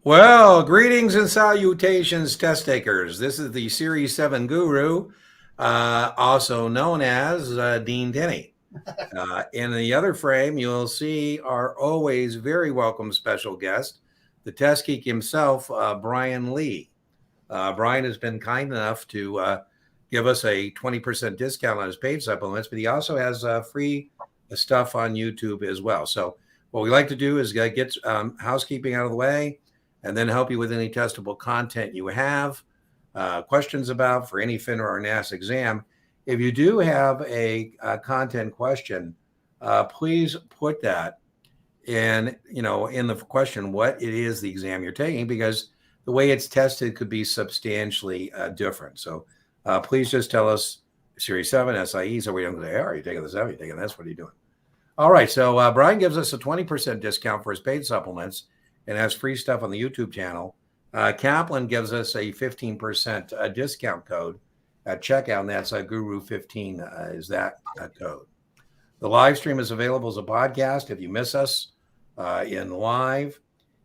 Well, greetings and salutations, test takers. This is the Series 7 guru, also known as Dean Denny. In the other frame, you'll see our always very welcome special guest, the test geek himself, Brian Lee. Brian has been kind enough to give us a 20% discount on his paid supplements, but he also has free stuff on YouTube as well. So what we like to do is get housekeeping out of the way, and then help you with any testable content you have, questions about for any FINRA or NASAA exam. If you do have a content question, please put that in the question what it is the exam you're taking, because the way it's tested could be substantially different. So please just tell us Series 7, SIE, so we don't say, are you taking this? Are you taking this? What are you doing? All right, so Brian gives us a 20% discount for his paid supplements and has free stuff on the YouTube channel. Kaplan gives us a 15% discount code at checkout, and that's Guru15 is that code. The live stream is available as a podcast if you miss us in live.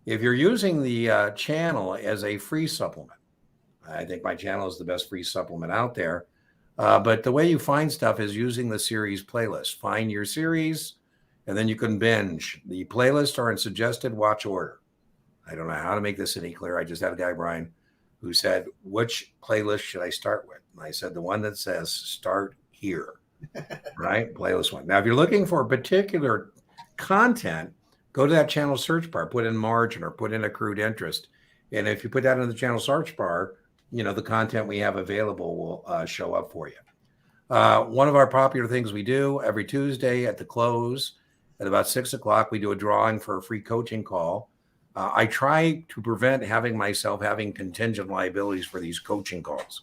If you're using the channel as a free supplement, I think my channel is the best free supplement out there. But the way you find stuff is using the series playlist. Find your series, and then you can binge. The playlists are in suggested watch order. I don't know how to make this any clearer. I just had a guy, Brian, who said, which playlist should I start with? And I said, the one that says start here, right? Playlist one. Now, if you're looking for particular content, go to that channel search bar, put in margin or put in accrued interest. And if you put that in the channel search bar, the content we have available will show up for you. One of our popular things we do every Tuesday at the close at about 6 o'clock, we do a drawing for a free coaching call. I try to prevent myself having contingent liabilities for these coaching calls.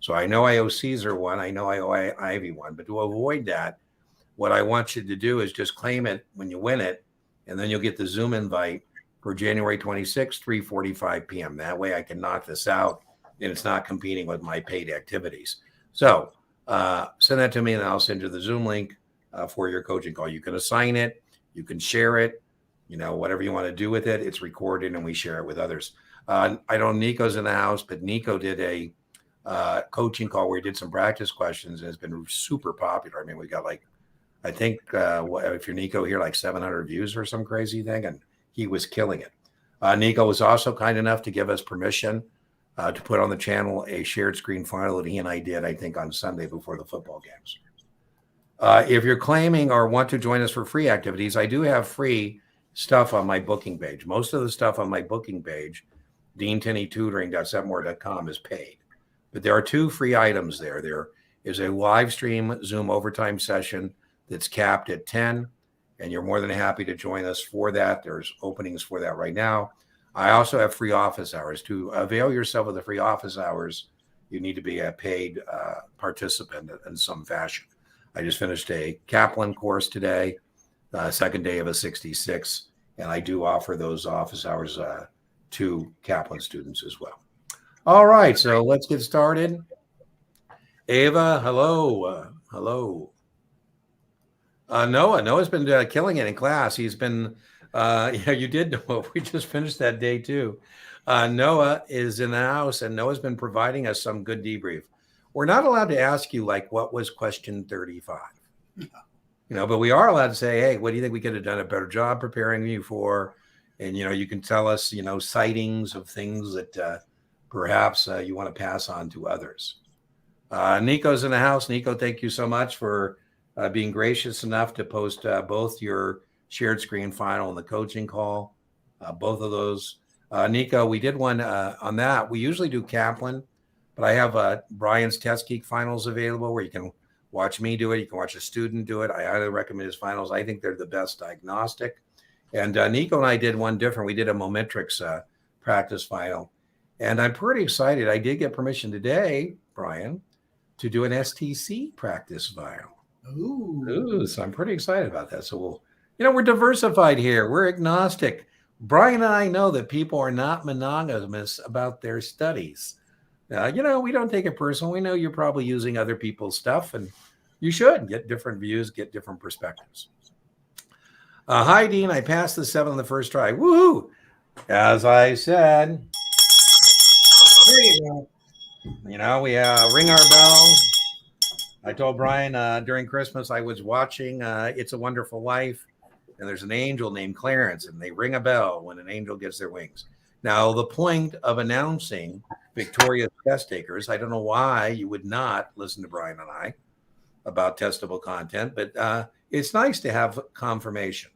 So I know I owe Caesar one, I know I owe Ivy one, but to avoid that, what I want you to do is just claim it when you win it, and then you'll get the Zoom invite for January 26th, 3:45 p.m. That way I can knock this out, and it's not competing with my paid activities. So send that to me, and I'll send you the Zoom link for your coaching call. You can assign it, you can share it, whatever you want to do with it. It's recorded and we share it with others. I know Nico's in the house, but Nico did a coaching call where he did some practice questions, and it's been super popular. I mean, we got I think if you're Nico here, 700 views or some crazy thing, and he was killing it. Nico was also kind enough to give us permission to put on the channel a shared screen final that he and I did, I think, on Sunday before the football games. If you're claiming or want to join us for free activities, I do have free stuff on my booking page. Most of the stuff on my booking page, deantenneytutoring.setmore.com, is paid. But there are two free items there. There is a live stream Zoom overtime session that's capped at 10, and you're more than happy to join us for that. There's openings for that right now. I also have free office hours. To avail yourself of the free office hours, you need to be a paid participant in some fashion. I just finished a Kaplan course today, second day of a 66, and I do offer those office hours to Kaplan students as well. All right, so let's get started. Ava, hello. Hello. Noah's been killing it in class. He's been, you did, Noah. We just finished that day too. Noah is in the house, and Noah's been providing us some good debrief. We're not allowed to ask you, what was question 35? But we are allowed to say, hey, what do you think we could have done a better job preparing you for? And, you can tell us, sightings of things that perhaps you want to pass on to others. Nico's in the house. Nico, thank you so much for being gracious enough to post both your shared screen final and the coaching call, both of those. Nico, we did one on that. We usually do Kaplan, but I have Brian's Test Geek finals available where you can watch me do it. You can watch a student do it. I highly recommend his finals. I think they're the best diagnostic. And Nico and I did one different. We did a Momentrix practice final. And I'm pretty excited. I did get permission today, Brian, to do an STC practice final. Ooh, so I'm pretty excited about that. So we're diversified here. We're agnostic. Brian and I know that people are not monogamous about their studies. We don't take it personal. We know you're probably using other people's stuff, and you should get different views, get different perspectives. Hi, Dean. I passed the 7 on the first try. Woohoo! As I said, There you go. we ring our bell. I told Brian during Christmas I was watching It's a Wonderful Life, and there's an angel named Clarence, and they ring a bell when an angel gets their wings. Now, the point of announcing victorious test takers, I don't know why you would not listen to Brian and I about testable content, but it's nice to have confirmation.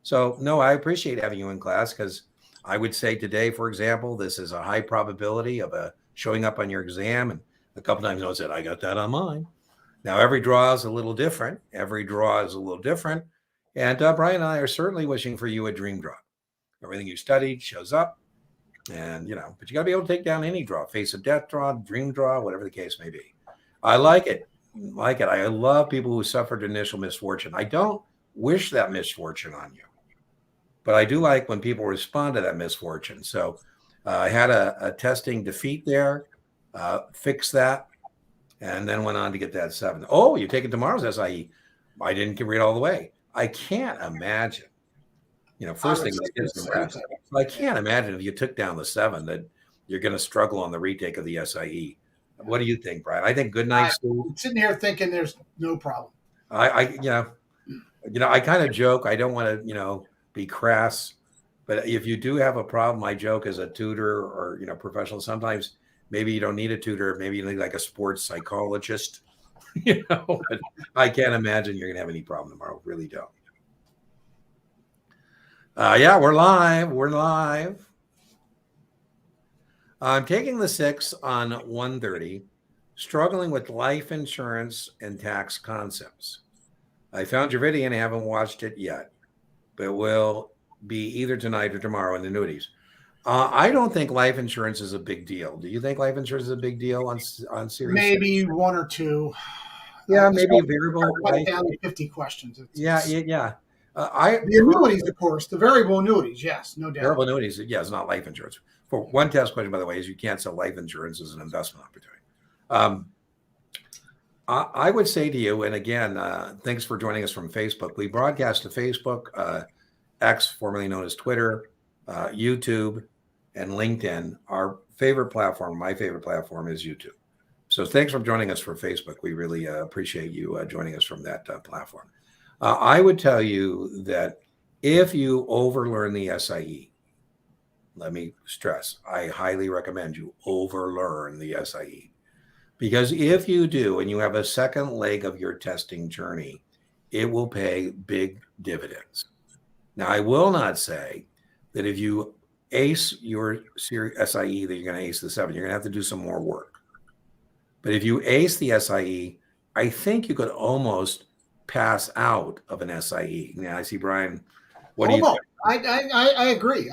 So, no, I appreciate having you in class because I would say today, for example, this is a high probability of showing up on your exam. And a couple times I said, I got that on mine. Now, every draw is a little different. And Brian and I are certainly wishing for you a dream draw. Everything you studied shows up. And, but you got to be able to take down any draw, face of death draw, dream draw, whatever the case may be. I like it. I love people who suffered initial misfortune. I don't wish that misfortune on you, but I do like when people respond to that misfortune. So I had a testing defeat there, fixed that, and then went on to get that 7. Oh, you take it tomorrow's SIE. I didn't read all the way. I can't imagine. First thing I can't imagine if you took down the 7 that you're going to struggle on the retake of the SIE. What do you think, Brian? I think good night, Steve. I'm sitting here thinking there's no problem. I kind of joke. I don't want to, be crass, but if you do have a problem, I joke as a tutor or, professional, sometimes maybe you don't need a tutor. Maybe you need like a sports psychologist, but I can't imagine you're going to have any problem tomorrow. Really don't. Yeah, we're live. I'm taking the 6 on 130, struggling with life insurance and tax concepts. I found your video and I haven't watched it yet, but will be either tonight or tomorrow in annuities. I don't think life insurance is a big deal. Do you think life insurance is a big deal on series? Maybe 6? 1 or 2. Yeah, maybe a variable. Right down to 50 questions. Yeah. The annuities, of course, the variable annuities, yes, no doubt. Variable annuities, yeah, it's not life insurance. For one test question, by the way, is you can't sell life insurance as an investment opportunity. I would say to you, and again, thanks for joining us from Facebook. We broadcast to Facebook, X, formerly known as Twitter, YouTube, and LinkedIn. Our favorite platform, my favorite platform, is YouTube. So thanks for joining us for Facebook. We really appreciate you joining us from that platform. I would tell you that if you overlearn the SIE, let me stress, I highly recommend you overlearn the SIE. Because if you do, and you have a second leg of your testing journey, it will pay big dividends. Now, I will not say that if you ace your SIE, that you're going to ace the 7. You're going to have to do some more work. But if you ace the SIE, I think you could almost pass out of an SIE. Now, I see Brian. What do you think? I agree.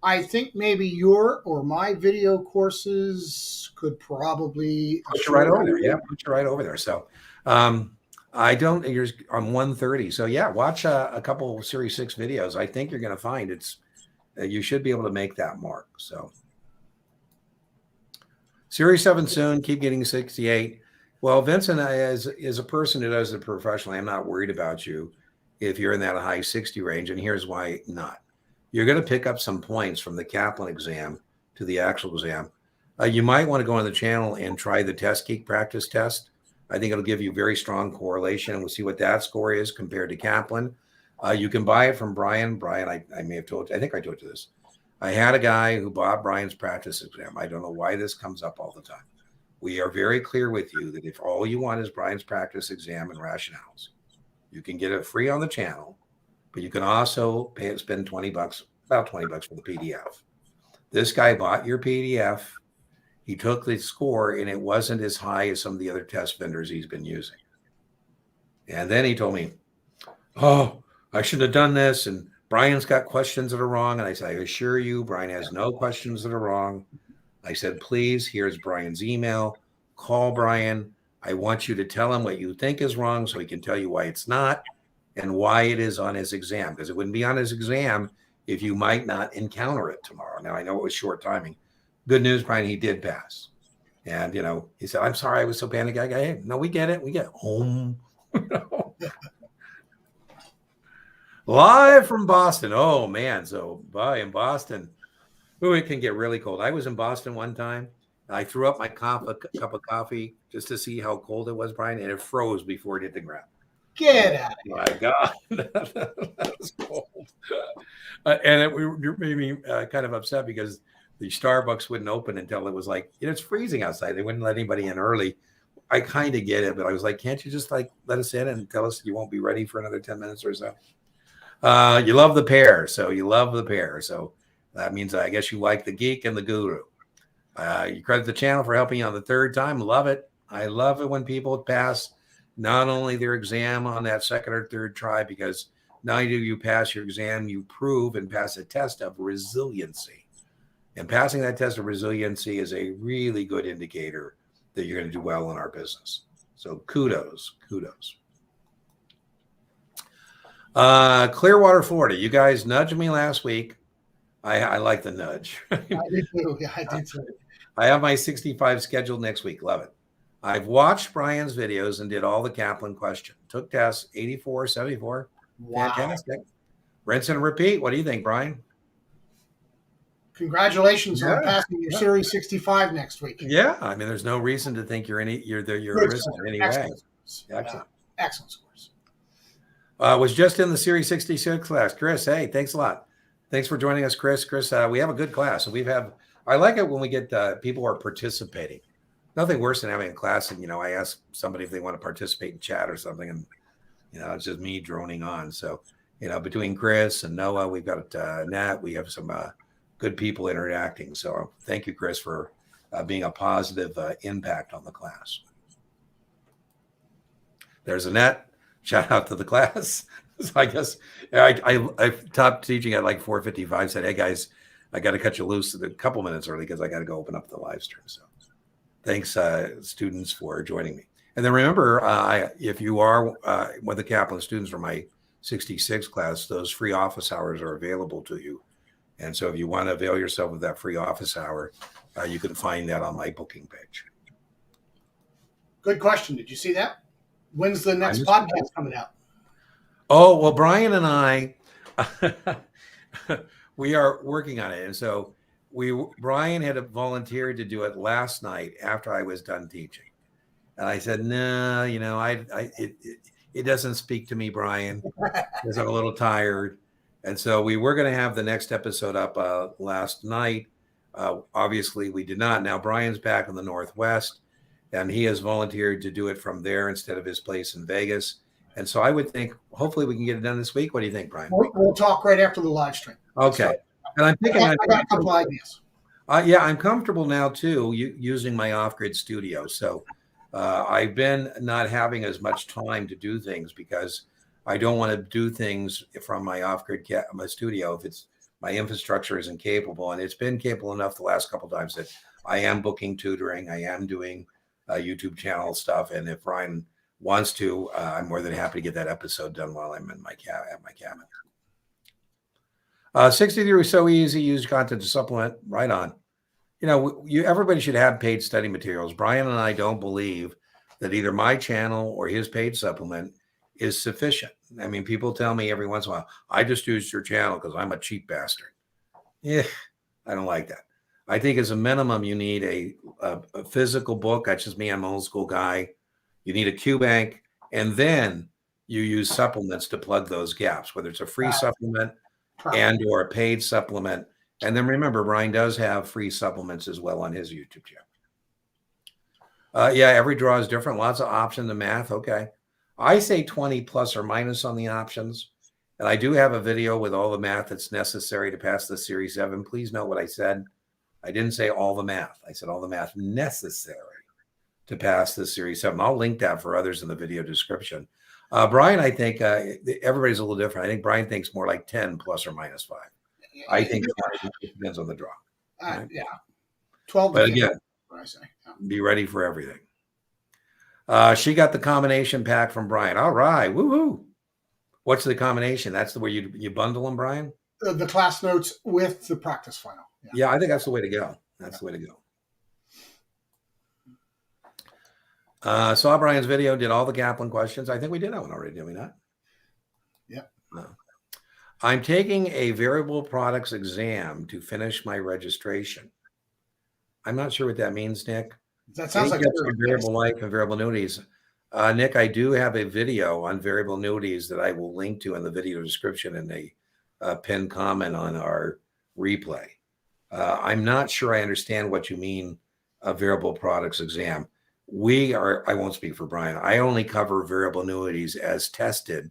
I think maybe your or my video courses could probably put you right over there. Yeah, put you right over there. So I don't, you're on 130. So yeah, watch a couple of Series 6 videos. I think you're going to find you should be able to make that mark. So Series 7 soon, keep getting 68. Well, Vincent, as a person who does it professionally, I'm not worried about you if you're in that high 60 range. And here's why not. You're going to pick up some points from the Kaplan exam to the actual exam. You might want to go on the channel and try the Test Geek practice test. I think it'll give you very strong correlation. We'll see what that score is compared to Kaplan. You can buy it from Brian. Brian, I may have told you, I think I told you this. I had a guy who bought Brian's practice exam. I don't know why this comes up all the time. We are very clear with you that if all you want is Brian's practice exam and rationales, you can get it free on the channel, but you can also spend $20, about $20 for the PDF. This guy bought your PDF. He took the score and it wasn't as high as some of the other test vendors he's been using. And then he told me, oh, I should have done this. And Brian's got questions that are wrong. And I said, I assure you, Brian has no questions that are wrong. I said, please, here's Brian's email. Call Brian. I want you to tell him what you think is wrong so he can tell you why it's not and why it is on his exam, because it wouldn't be on his exam if you might not encounter it tomorrow. Now, I know it was short timing. Good news, Brian, he did pass. And, he said, I'm sorry, I was so panicked. I go, hey, no, we get it. We get home. Live from Boston. Oh, man. So, in Boston, ooh, it can get really cold. I was in Boston one time. I threw up my cup of coffee just to see how cold it was, Brian, and it froze before it hit the ground. Get out of here. My God, that was cold. And it made me kind of upset because the Starbucks wouldn't open until it was like, it's freezing outside. They wouldn't let anybody in early. I kind of get it, but I was like, can't you just like let us in and tell us you won't be ready for another 10 minutes or so? You love the pair. So you love the pair. So that means I guess you like the geek and the guru. You credit the channel for helping you on the third time. Love it. I love it when people pass not only their exam on that second or third try, because not only do you pass your exam, you prove and pass a test of resiliency. And passing that test of resiliency is a really good indicator that you're going to do well in our business. So kudos. Clearwater, Florida. You guys nudged me last week. I like the nudge. I did too. Yeah, I did too. I have my 65 scheduled next week. Love it. I've watched Brian's videos and did all the Kaplan question. Took tests 84, 74. Wow. Fantastic. Rinse and repeat. What do you think, Brian? Congratulations on passing your Series 65 next week. Yeah, I mean, there's no reason to think you're risen in any way. Excellent. Excellent scores. Was just in the Series 66 class. Chris, hey, thanks a lot. Thanks for joining us, Chris. Chris, we have a good class. So I like it when we get people who are participating. Nothing worse than having a class and, I ask somebody if they want to participate in chat or something, and, it's just me droning on. So, between Chris and Noah, we've got Nat, we have some good people interacting. So thank you, Chris, for being a positive impact on the class. There's Annette. Shout out to the class. So I guess I stopped teaching at like 4:55. Said, hey guys, I got to cut you loose a couple minutes early because I got to go open up the live stream. So thanks, students, for joining me. And then remember, if you are one of the Kaplan students from my 66 class, those free office hours are available to you. And so if you want to avail yourself of that free office hour, you can find that on my booking page. Good question. Did you see that? When's the next podcast coming out? Oh, well, Brian and I, we are working on it. And so Brian had volunteered to do it last night after I was done teaching. And I said, no, it doesn't speak to me, Brian, because I'm a little tired. And so we were going to have the next episode up last night. Obviously, we did not. Now, Brian's back in the Northwest, and he has volunteered to do it from there instead of his place in Vegas. And so I would think, hopefully, we can get it done this week. What do you think, Brian? We'll talk right after the live stream. Okay. And I'm thinking I got a couple ideas. Yeah, I'm comfortable now, too, using my off-grid studio. So I've been not having as much time to do things because I don't want to do things from my off-grid my studio if my infrastructure isn't capable. And it's been capable enough the last couple of times that I am booking tutoring. I am doing YouTube channel stuff. And if Brian wants to, I'm more than happy to get that episode done while I'm in my cabin. 63 was so easy. Use content to supplement. Right on. Everybody should have paid study materials. Brian and I don't believe that either my channel or his paid supplement is sufficient. I mean, people tell me every once in a while, I just used your channel because I'm a cheap bastard. Yeah, I don't like that. I think as a minimum, you need a physical book. That's just me. I'm an old school guy. You need a QBank, and then you use supplements to plug those gaps, whether it's a free supplement and or a paid supplement. And then remember, Brian does have free supplements as well on his YouTube channel. Yeah, every draw is different. Lots of options in math. Okay. I say 20 plus or minus on the options. And I do have a video with all the math that's necessary to pass the Series 7. Please note what I said. I didn't say all the math. I said all the math necessary to pass the Series 7. I'll link that for others in the video description. Brian, I think everybody's a little different. I think Brian thinks more like 10 plus or minus 5. I think it depends on the draw. Right? Yeah. 12. But again, what I say. Yeah. Be ready for everything. She got the combination pack from Brian. All right. Woohoo. What's the combination? That's the way you bundle them, Brian? The class notes with the practice final. Yeah, I think that's the way to go. That's the way to go. Saw Brian's video, did all the Kaplan questions. I think we did that one already, did we not? Yeah. I'm taking a variable products exam to finish my registration. I'm not sure what that means, Nick. That sounds Any like tips very on basic. variable life and variable annuities? Nick, I do have a video on variable annuities that I will link to in the video description and a pinned comment on our replay. I'm not sure I understand what you mean, a variable products exam. I won't speak for Brian. I only cover variable annuities as tested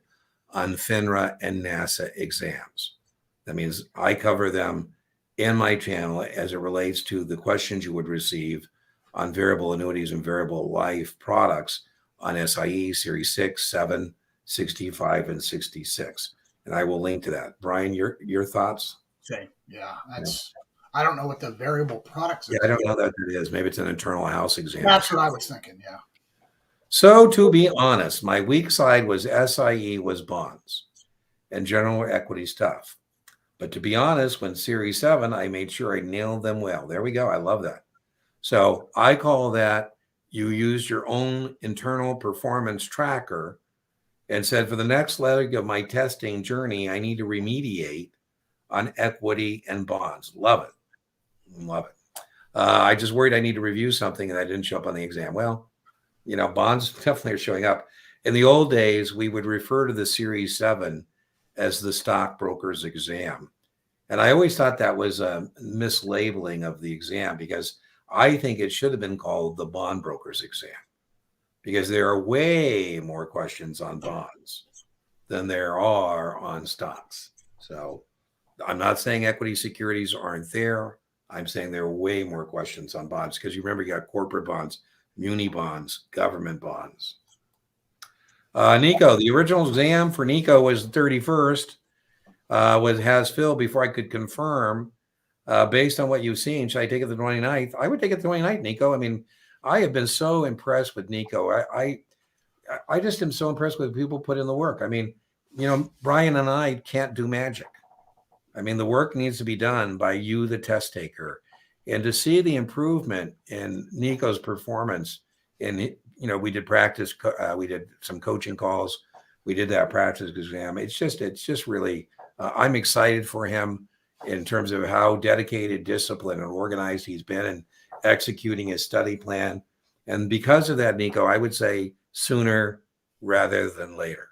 on FINRA and NASAA exams. That means I cover them in my channel as it relates to the questions you would receive on variable annuities and variable life products on SIE Series 6, 7, 65, and 66. And I will link to that. Brian, your thoughts? Same. Yeah, Yeah. I don't know what the variable products Yeah, I exam. don't know that it is. Maybe it's an internal house exam. That's what I was thinking. Yeah. So to be honest, my weak side was SIE was bonds and general equity stuff. But to be honest, when Series 7, I made sure I nailed them well. There we go. I love that. So I call that you use your own internal performance tracker and said, for the next leg of my testing journey, I need to remediate on equity and bonds. Love it. Love it. I just worried I need to review something and I didn't show up on the exam. Well, bonds definitely are showing up. In the old days, we would refer to the Series 7 as the stockbroker's exam. And I always thought that was a mislabeling of the exam because I think it should have been called the bond broker's exam because there are way more questions on bonds than there are on stocks. So I'm not saying equity securities aren't there. I'm saying there are way more questions on bonds because you remember you got corporate bonds, muni bonds, government bonds. Nico, the original exam for Nico was the 31st. Has Phil before I could confirm. Based on what you've seen, should I take it the 29th? I would take it the 29th, Nico. I mean, I have been so impressed with Nico. I just am so impressed with people put in the work. I mean, Brian and I can't do magic. I mean, the work needs to be done by you, the test taker. And to see the improvement in Nico's performance we did practice, we did some coaching calls, we did that practice exam. It's just really, I'm excited for him in terms of how dedicated, disciplined, and organized he's been in executing his study plan. And because of that, Nico, I would say sooner rather than later.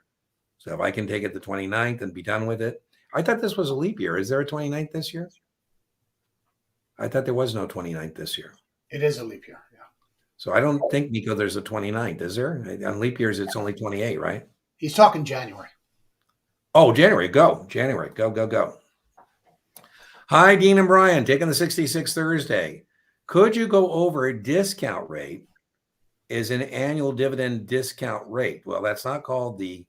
So if I can take it the 29th and be done with it. I thought this was a leap year. Is there a 29th this year? I thought there was no 29th this year. It is a leap year. Yeah. So I don't think, Nico, there's a 29th, is there? On leap years, it's only 28, right? He's talking January. Oh, January. Go. January. Go, go, go. Hi, Dean and Brian, taking the 66 Thursday. Could you go over a discount rate is an annual dividend discount rate? Well, that's not called the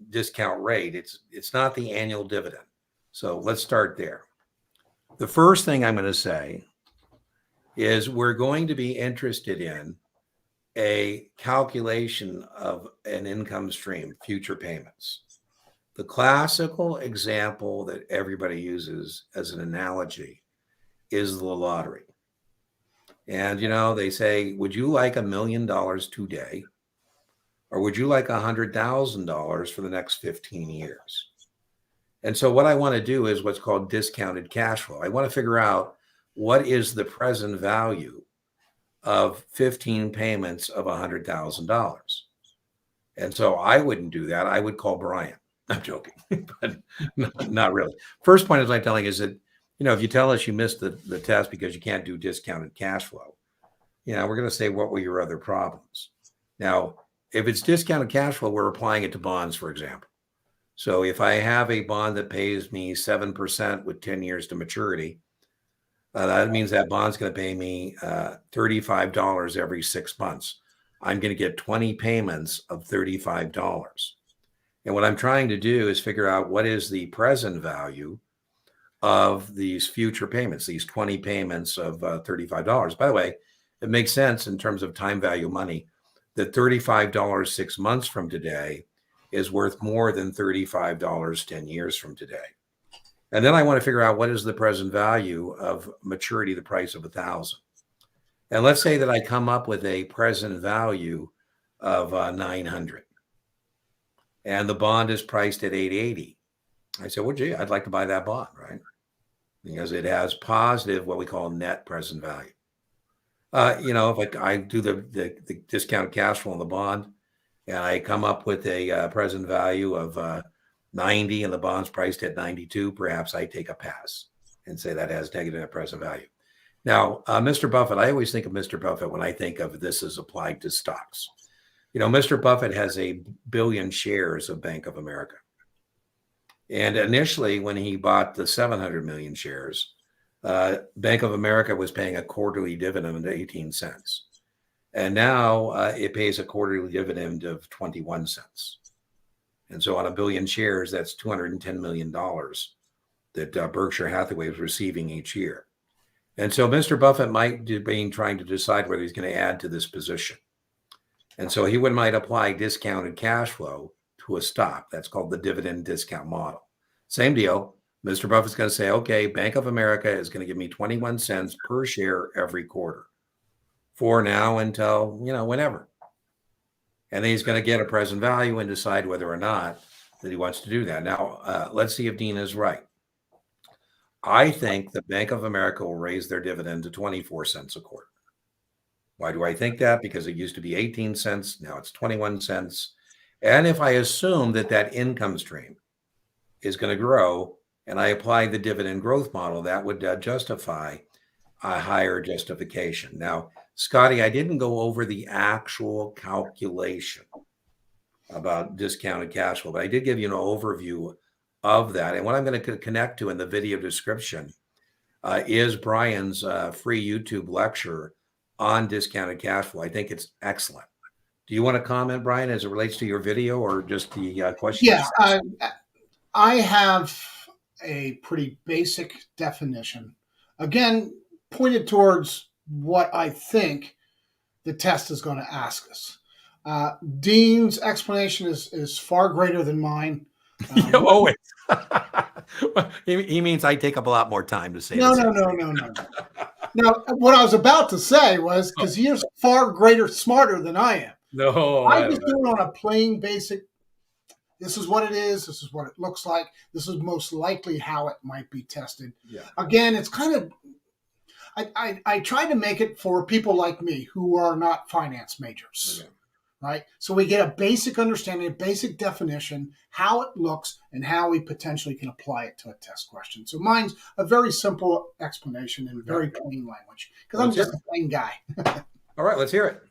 discount rate. It's not the annual dividend. So let's start there. The first thing I'm going to say is we're going to be interested in a calculation of an income stream, future payments. The classical example that everybody uses as an analogy is the lottery. And, they say, would you like $1 million today? Or would you like $100,000 for the next 15 years? And so what I want to do is what's called discounted cash flow. I want to figure out what is the present value of 15 payments of $100,000. And so I wouldn't do that. I would call Brian. I'm joking, but not really. First point is I'm telling is that, if you tell us you missed the test because you can't do discounted cash flow, we're going to say, what were your other problems? Now, if it's discounted cash flow, we're applying it to bonds, for example. So if I have a bond that pays me 7% with 10 years to maturity, that means that bond's going to pay me $35 every 6 months. I'm going to get 20 payments of $35. And what I'm trying to do is figure out what is the present value of these future payments, these 20 payments of $35. By the way, it makes sense in terms of time value money that $35 6 months from today is worth more than $35 10 years from today. And then I want to figure out what is the present value of maturity, the price of 1,000. And let's say that I come up with a present value of 900 and the bond is priced at 880. I said, well, gee, I'd like to buy that bond, right? Because it has positive, what we call net present value. If I do the discounted cash flow on the bond, and I come up with a present value of 90 and the bond's priced at 92, perhaps I take a pass and say that has negative net present value. Now, Mr. Buffett, I always think of Mr. Buffett when I think of this as applied to stocks. Mr. Buffett has 1 billion shares of Bank of America. And initially, when he bought the 700 million shares, Bank of America was paying a quarterly dividend of 18 cents. And now it pays a quarterly dividend of 21 cents. And so on 1 billion shares, that's $210 million that Berkshire Hathaway is receiving each year. And so Mr. Buffett might be trying to decide whether he's going to add to this position. And so he might apply discounted cash flow to a stock. That's called the dividend discount model. Same deal. Mr. Buffett's going to say, okay, Bank of America is going to give me 21 cents per share every quarter for now until, whenever. And then he's going to get a present value and decide whether or not that he wants to do that. Now, let's see if Dean is right. I think the Bank of America will raise their dividend to 24 cents a quarter. Why do I think that? Because it used to be 18 cents. Now it's 21 cents. And if I assume that income stream is going to grow and I apply the dividend growth model, that would justify a higher justification. Now, Scotty, I didn't go over the actual calculation about discounted cash flow, but I did give you an overview of that. And what I'm going to connect to in the video description is Brian's free YouTube lecture on discounted cash flow. I think it's excellent. Do you want to comment, Brian, as it relates to your video or just the question? Yeah, I have a pretty basic definition. Again, pointed towards what I think the test is going to ask us. Dean's explanation is far greater than mine. Always. He means I take up a lot more time to say No. Now, what I was about to say was because he is far smarter than I am. No, I just do it on a plain basic. This is what it is. This is what it looks like. This is most likely how it might be tested. Yeah. Again, it's kind of. I try to make it for people like me who are not finance majors. Okay. Right? So we get a basic understanding, a basic definition, how it looks, and how we potentially can apply it to a test question. So mine's a very simple explanation in very plain language because I'm just a plain guy. All right, let's hear it.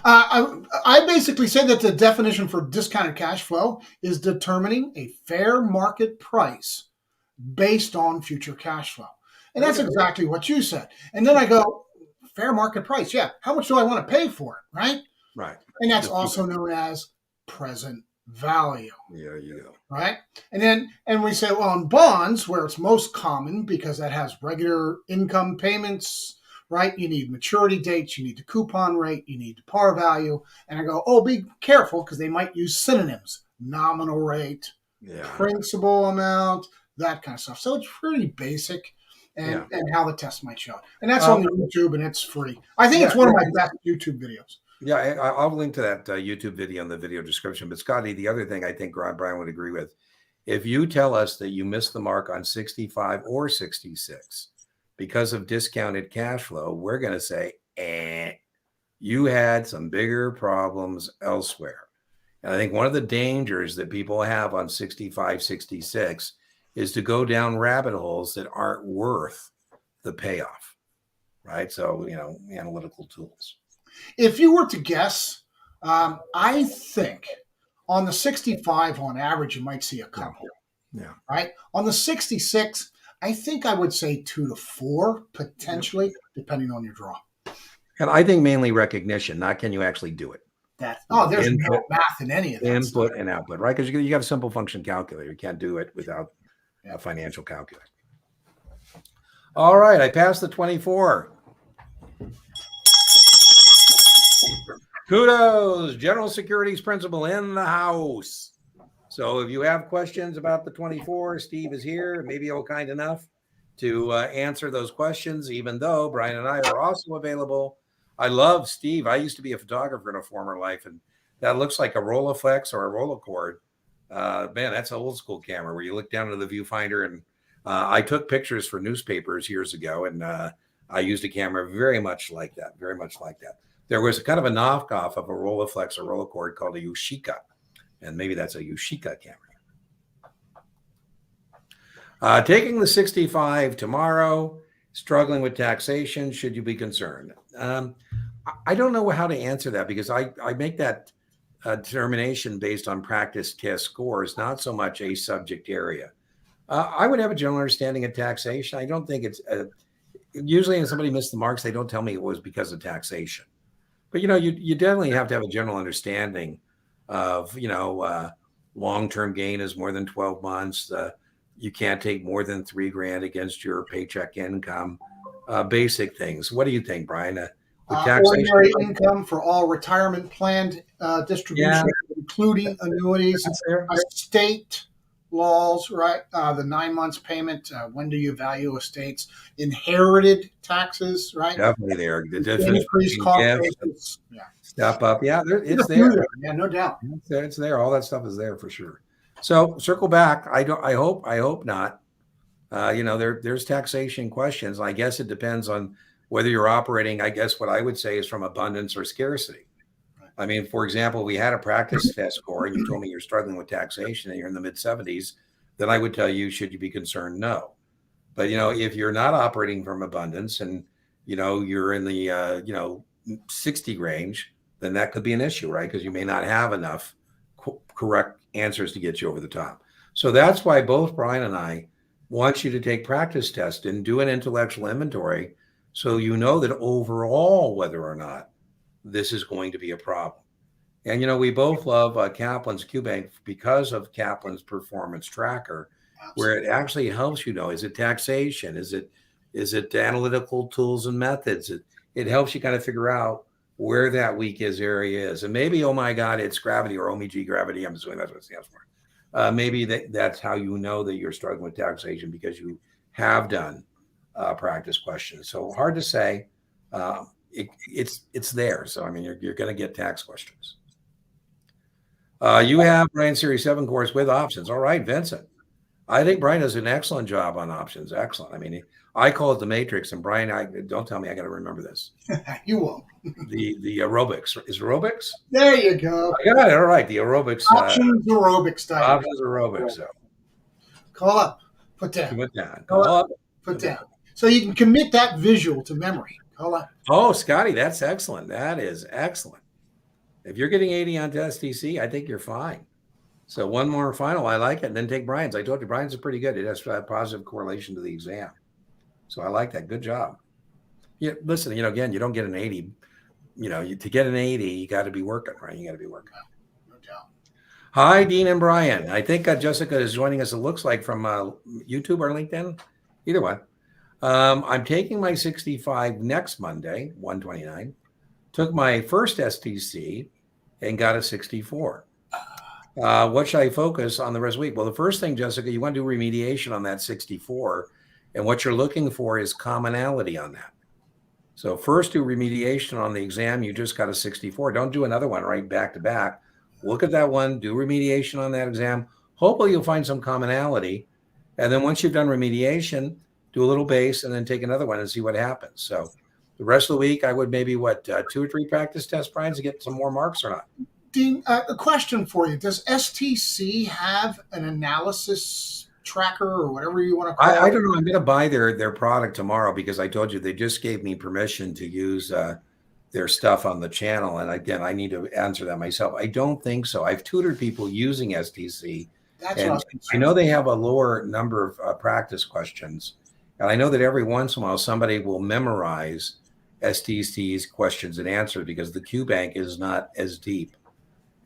I basically say that the definition for discounted cash flow is determining a fair market price based on future cash flow. And that's exactly what you said. And then I go, fair market price. Yeah. How much do I want to pay for it? Right. Right. And that's also known as present value. There you go. Right. And we say, well, in bonds, where it's most common because that has regular income payments, right? You need maturity dates, you need the coupon rate, you need the par value. And I go, oh, be careful because they might use synonyms, nominal rate, principal amount, that kind of stuff. So it's pretty basic and how the test might show. And that's on YouTube and it's free. I think it's one of my best YouTube videos. Yeah, I'll link to that YouTube video in the video description. But Scotty, the other thing I think Brian would agree with, if you tell us that you missed the mark on 65 or 66 because of discounted cash flow, we're going to say, you had some bigger problems elsewhere. And I think one of the dangers that people have on 65, 66 is to go down rabbit holes that aren't worth the payoff, right? So, analytical tools. If you were to guess, I think on the 65, on average, you might see a couple. Yeah. Right? On the 66, I think I would say 2 to 4, potentially, depending on your draw. And I think mainly recognition, not can you actually do it. There's no math in any of that. Input and output, right? Because you have a simple function calculator. You can't do it without a financial calculator. All right, I passed the 24. Kudos, General Securities Principal in the house. So if you have questions about the 24, Steve is here. Maybe he'll kind enough to answer those questions, even though Brian and I are also available. I love Steve. I used to be a photographer in a former life, and that looks like a Rolleiflex or a Rolleicord. Man, that's an old school camera where you look down into the viewfinder. And I took pictures for newspapers years ago, and I used a camera very much like that, very much like that. There was kind of a knockoff of a Rolleiflex or Rolleicord called a Yashica, and maybe that's a Yashica camera. Taking the 65 tomorrow, struggling with taxation, should you be concerned? I don't know how to answer that because I make that determination based on practice test scores, not so much a subject area. I would have a general understanding of taxation. I don't think it's usually when somebody missed the marks, they don't tell me it was because of taxation. But you definitely have to have a general understanding of long-term gain is more than 12 months. You can't take more than $3,000 against your paycheck income. Basic things. What do you think, Brian? Ordinary income for all retirement planned distributions, including annuities, estate laws, right? The 9 months payment. When do you value estates? Inherited taxes, right? Definitely there. The difference Increased cost. Step up. Yeah, it's there. Yeah, no doubt. It's there. All that stuff is there for sure. So circle back. I hope not. There's taxation questions. I guess it depends on whether you're operating. I guess what I would say is from abundance or scarcity. I mean, for example, we had a practice test score and you told me you're struggling with taxation and you're in the mid 70s, then I would tell you, should you be concerned? No. But, if you're not operating from abundance and, you're in the, 60 range, then that could be an issue, right? Because you may not have enough correct answers to get you over the top. So that's why both Brian and I want you to take practice tests and do an intellectual inventory so you know that overall whether or not this is going to be a problem. And, we both love Kaplan's QBank because of Kaplan's performance tracker, where it actually helps is it taxation? Is it analytical tools and methods? It helps you kind of figure out where that weakest area is. And maybe, oh my God, it's gravity or OMG gravity. I'm assuming that's what it stands for. Maybe that's how you know that you're struggling with taxation because you have done practice questions. So hard to say. It's there. So, I mean, you're going to get tax questions. You have Brian Series 7 course with options. All right, Vincent. I think Brian does an excellent job on options. Excellent. I mean, I call it the matrix, and Brian, don't tell me I got to remember this. You won't. The aerobics. Is aerobics? There you go. I got it. All right. The aerobics. Options aerobics. Options aerobics. So. Call up. Put down. Put down. Call up. Put down. So you can commit that visual to memory. Call up. Oh, Scotty, that's excellent. That is excellent. If you're getting 80 on STC, I think you're fine. So one more final. I like it. And then take Brian's. I told you Brian's is pretty good. It has a positive correlation to the exam. So I like that. Good job. Yeah, listen, again, you don't get an 80. To get an 80, you got to be working, right? You got to be working. No doubt. Hi, Dean and Brian. I think Jessica is joining us, it looks like, from YouTube or LinkedIn. Either one. I'm taking my 65 next Monday, 129. Took my first STC and got a 64. What should I focus on the rest of the week? Well, the first thing, Jessica, you want to do remediation on that 64. And what you're looking for is commonality on that. So first do remediation on the exam. You just got a 64. Don't do another one right back to back. Look at that one, do remediation on that exam. Hopefully you'll find some commonality. And then once you've done remediation, do a little base and then take another one and see what happens. So the rest of the week, I would maybe 2 or 3 practice test, Brian, to get some more marks or not? Dean, a question for you. Does STC have an analysis tracker or whatever you want to call it? I don't know. I'm going to buy their product tomorrow because I told you they just gave me permission to use their stuff on the channel. And again, I need to answer that myself. I don't think so. I've tutored people using STC. And I know they have a lower number of practice questions. And I know that every once in a while, somebody will memorize STC's questions and answers because the QBank is not as deep.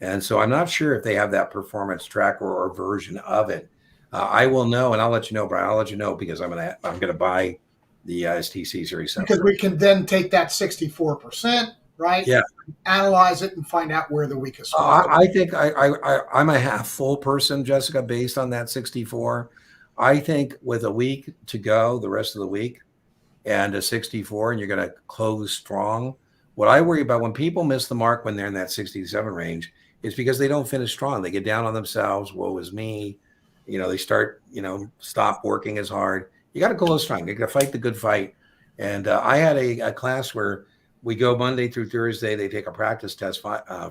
And so I'm not sure if they have that performance tracker or version of it. I will know, and I'll let you know, Brian. I'll let you know because I'm gonna buy the STC Series 7. Because we can then take that 64%, right? Yeah. Analyze it and find out where the weakest. I think I'm a half full person, Jessica, based on that 64. I think with a week to go, the rest of the week, and a 64, and you're going to close strong. What I worry about when people miss the mark when they're in that 67 range it's because they don't finish strong. They get down on themselves. Woe is me. They start, stop working as hard. You got to go strong. You got to fight the good fight. And I had a class where we go Monday through Thursday. They take a practice test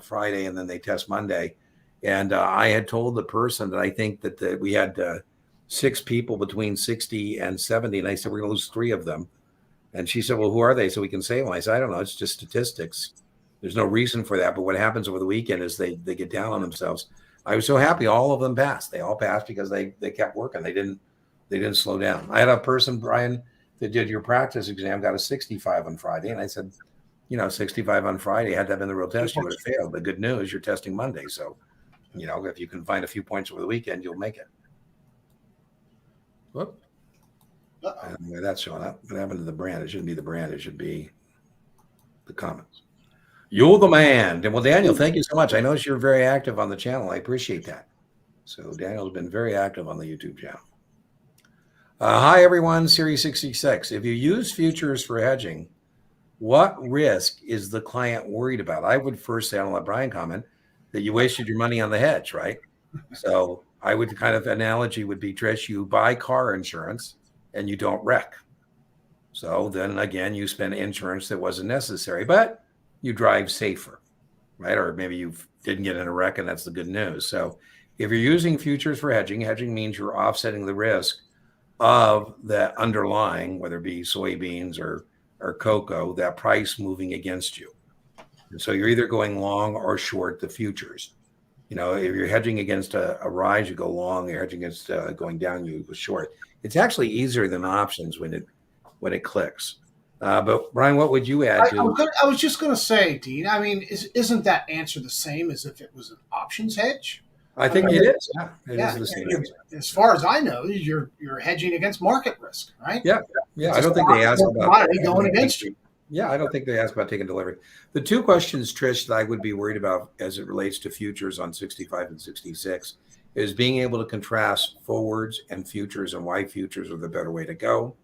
Friday, and then they test Monday. And I had told the person that I think that we had 6 people between 60 and 70. And I said, we're going to lose 3 of them. And she said, well, who are they? So we can save them. I said, I don't know. It's just statistics. There's no reason for that. But what happens over the weekend is they get down on themselves. I was so happy all of them passed. They all passed because they kept working. They didn't slow down. I had a person, Brian, that did your practice exam, got a 65 on Friday. And I said, 65 on Friday, had to have been the real test, you would have failed. The good news, you're testing Monday. So, if you can find a few points over the weekend, you'll make it. Whoop. Anyway, that's showing up. What happened to the brand? It shouldn't be the brand. It should be the comments. You're the man. Well, Daniel, thank you so much. I notice you're very active on the channel. I appreciate that. So Daniel's been very active on the YouTube channel. Hi, everyone. Series 66. If you use futures for hedging, what risk is the client worried about? I would first say, I'll let Brian comment, that you wasted your money on the hedge, right? So I would kind of analogy would be, Trish, you buy car insurance and you don't wreck. So then again, you spend insurance that wasn't necessary, but you drive safer, right? Or maybe you didn't get in a wreck and that's the good news. So if you're using futures for hedging, hedging means you're offsetting the risk of the underlying, whether it be soybeans or cocoa, that price moving against you. And so you're either going long or short the futures. If you're hedging against a rise, you go long. You're hedging against going down, you go short. It's actually easier than options when it clicks. But Brian, what would you add to? I was just going to say, Dean. I mean, isn't that answer the same as if it was an options hedge? I think it is. Yeah, it is the same answer. As far as I know, you're hedging against market risk, right? Yeah. I don't think they ask about going against you. Yeah, I don't think they ask about taking delivery. The 2 questions, Trish, that I would be worried about as it relates to futures on 65 and 66 is being able to contrast forwards and futures and why futures are the better way to go.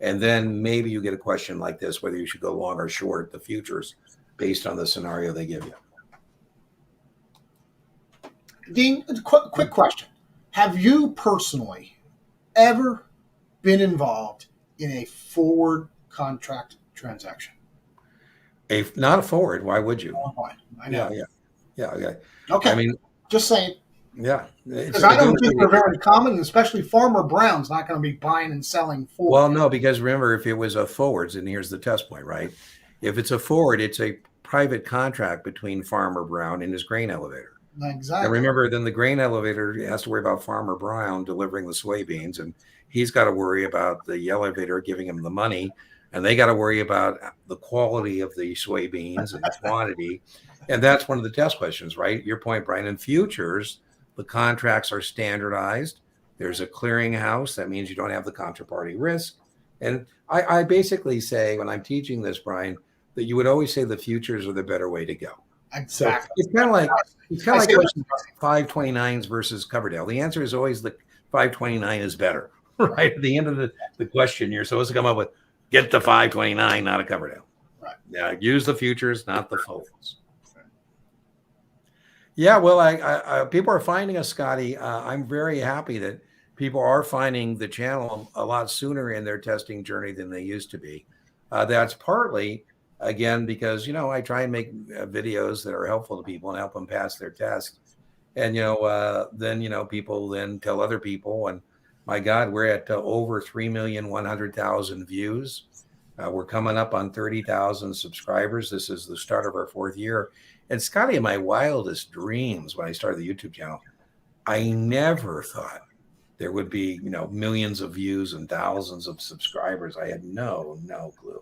And then maybe you get a question like this, whether you should go long or short the futures based on the scenario they give you. Dean, quick question. Have you personally ever been involved in a forward contract transaction? Not a forward. Why would you? Oh, I know. Yeah. Okay. I mean, just saying. Yeah. Because I don't think they're very common, and especially Farmer Brown's not going to be buying and selling forward. Well, no, because remember, if it was a forwards, and here's the test point, right? If it's a forward, it's a private contract between Farmer Brown and his grain elevator. Exactly. And remember, then the grain elevator has to worry about Farmer Brown delivering the soybeans, and he's got to worry about the elevator giving him the money, and they got to worry about the quality of the soybeans and the quantity. And that's one of the test questions, right? Your point, Brian. In futures, the contracts are standardized. There's a clearinghouse. That means you don't have the counterparty risk. And I basically say, when I'm teaching this, Brian, that you would always say the futures are the better way to go. Exactly. So it's kind of like question 529s versus Coverdale. The answer is always the 529 is better, right? At the end of the question, you're supposed to come up with get the 529, not a Coverdale. Right. Yeah, use the futures, not the forwards. Yeah, well, I people are finding us, Scotty. I'm very happy that people are finding the channel a lot sooner in their testing journey than they used to be. That's partly, again, because, I try and make videos that are helpful to people and help them pass their test. And, then, people then tell other people, and my God, we're at over 3,100,000 views. We're coming up on 30,000 subscribers. This is the start of our 4th year. And Scotty, in my wildest dreams, when I started the YouTube channel, I never thought there would be, millions of views and thousands of subscribers. I had no clue.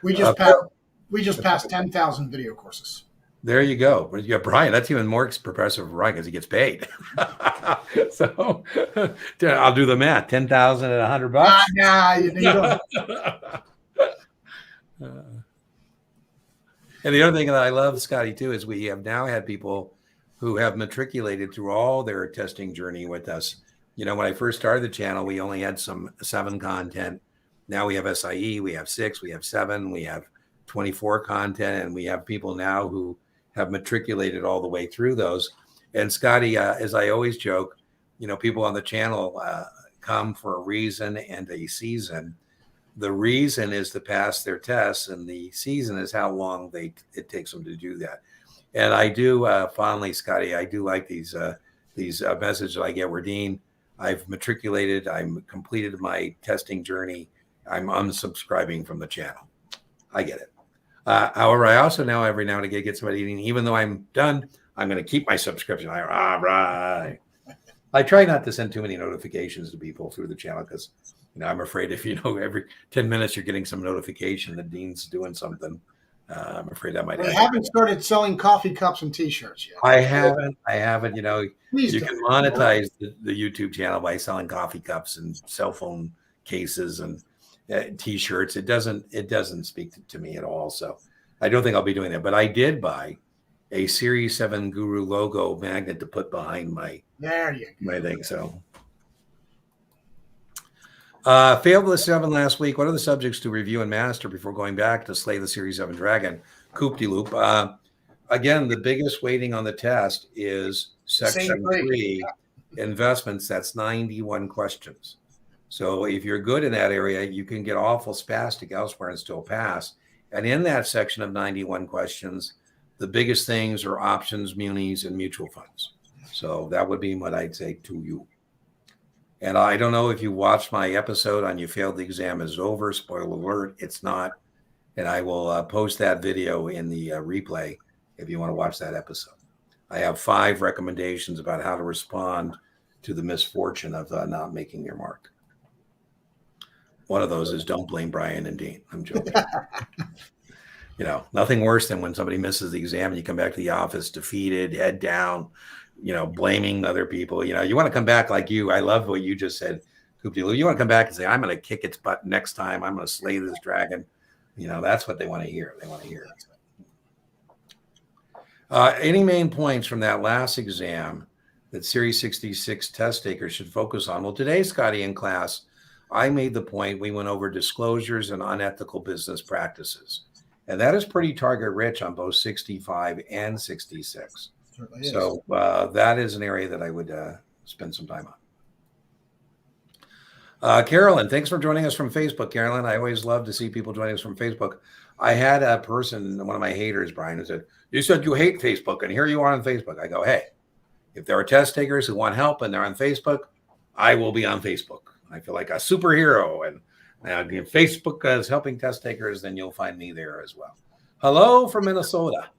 We just passed 10,000 video courses. There you go. Yeah, Brian, that's even more impressive for Brian because he gets paid. So I'll do the math. 10,000 at $100. Nah, you don't. And the other thing that I love, Scotty, too, is we have now had people who have matriculated through all their testing journey with us. When I first started the channel, we only had some 7 content. Now we have SIE, we have 6, we have 7, we have 24 content, and we have people now who have matriculated all the way through those. And Scotty, as I always joke, people on the channel come for a reason and a season. The reason is to pass their tests, and the season is how long it takes them to do that. And I do fondly, Scotty, I do like these messages I get where, Dean, I've matriculated, I'm completed my testing journey, I'm unsubscribing from the channel. I get it. However, I also now every now and again get somebody, even though I'm done, I'm going to keep my subscription. All right. I try not to send too many notifications to people through the channel because, I'm afraid if every 10 minutes you're getting some notification that Dean's doing something. I'm afraid that might happen. I haven't started selling coffee cups and T-shirts yet. I haven't. Please you can monetize the YouTube channel by selling coffee cups and cell phone cases and T-shirts. It doesn't speak to me at all. So I don't think I'll be doing that. But I did buy a Series 7 Guru logo magnet to put behind my thing. So failed the 7 last week. What are the subjects to review and master before going back to slay the Series 7 dragon? Coop-de-loop. Again, the biggest weighting on the test is section 3, investments. That's 91 questions. So if you're good in that area, you can get awful spastic elsewhere and still pass. And in that section of 91 questions, the biggest things are options, munis, and mutual funds. So that would be what I'd say to you. And I don't know if you watched my episode on You Failed the Exam is Over. Spoiler alert, it's not. And I will post that video in the replay if you want to watch that episode. I have 5 recommendations about how to respond to the misfortune of not making your mark. One of those is don't blame Brian and Dean. I'm joking. Nothing worse than when somebody misses the exam and you come back to the office defeated, head down, blaming other people. You want to come back like you. I love what you just said, Coop-de-loop. You want to come back and say, I'm going to kick its butt next time. I'm going to slay this dragon. That's what they want to hear. They want to hear it. Any main points from that last exam that Series 66 test takers should focus on? Well, today, Scotty, in class, I made the point, we went over disclosures and unethical business practices. And that is pretty target rich on both 65 and 66. So that is an area that I would spend some time on. Carolyn, thanks for joining us from Facebook, Carolyn. I always love to see people joining us from Facebook. I had a person, one of my haters, Brian, who said, you said you hate Facebook, and here you are on Facebook. I go, hey, if there are test takers who want help and they're on Facebook, I will be on Facebook. I feel like a superhero. And if Facebook is helping test takers, then you'll find me there as well. Hello from Minnesota.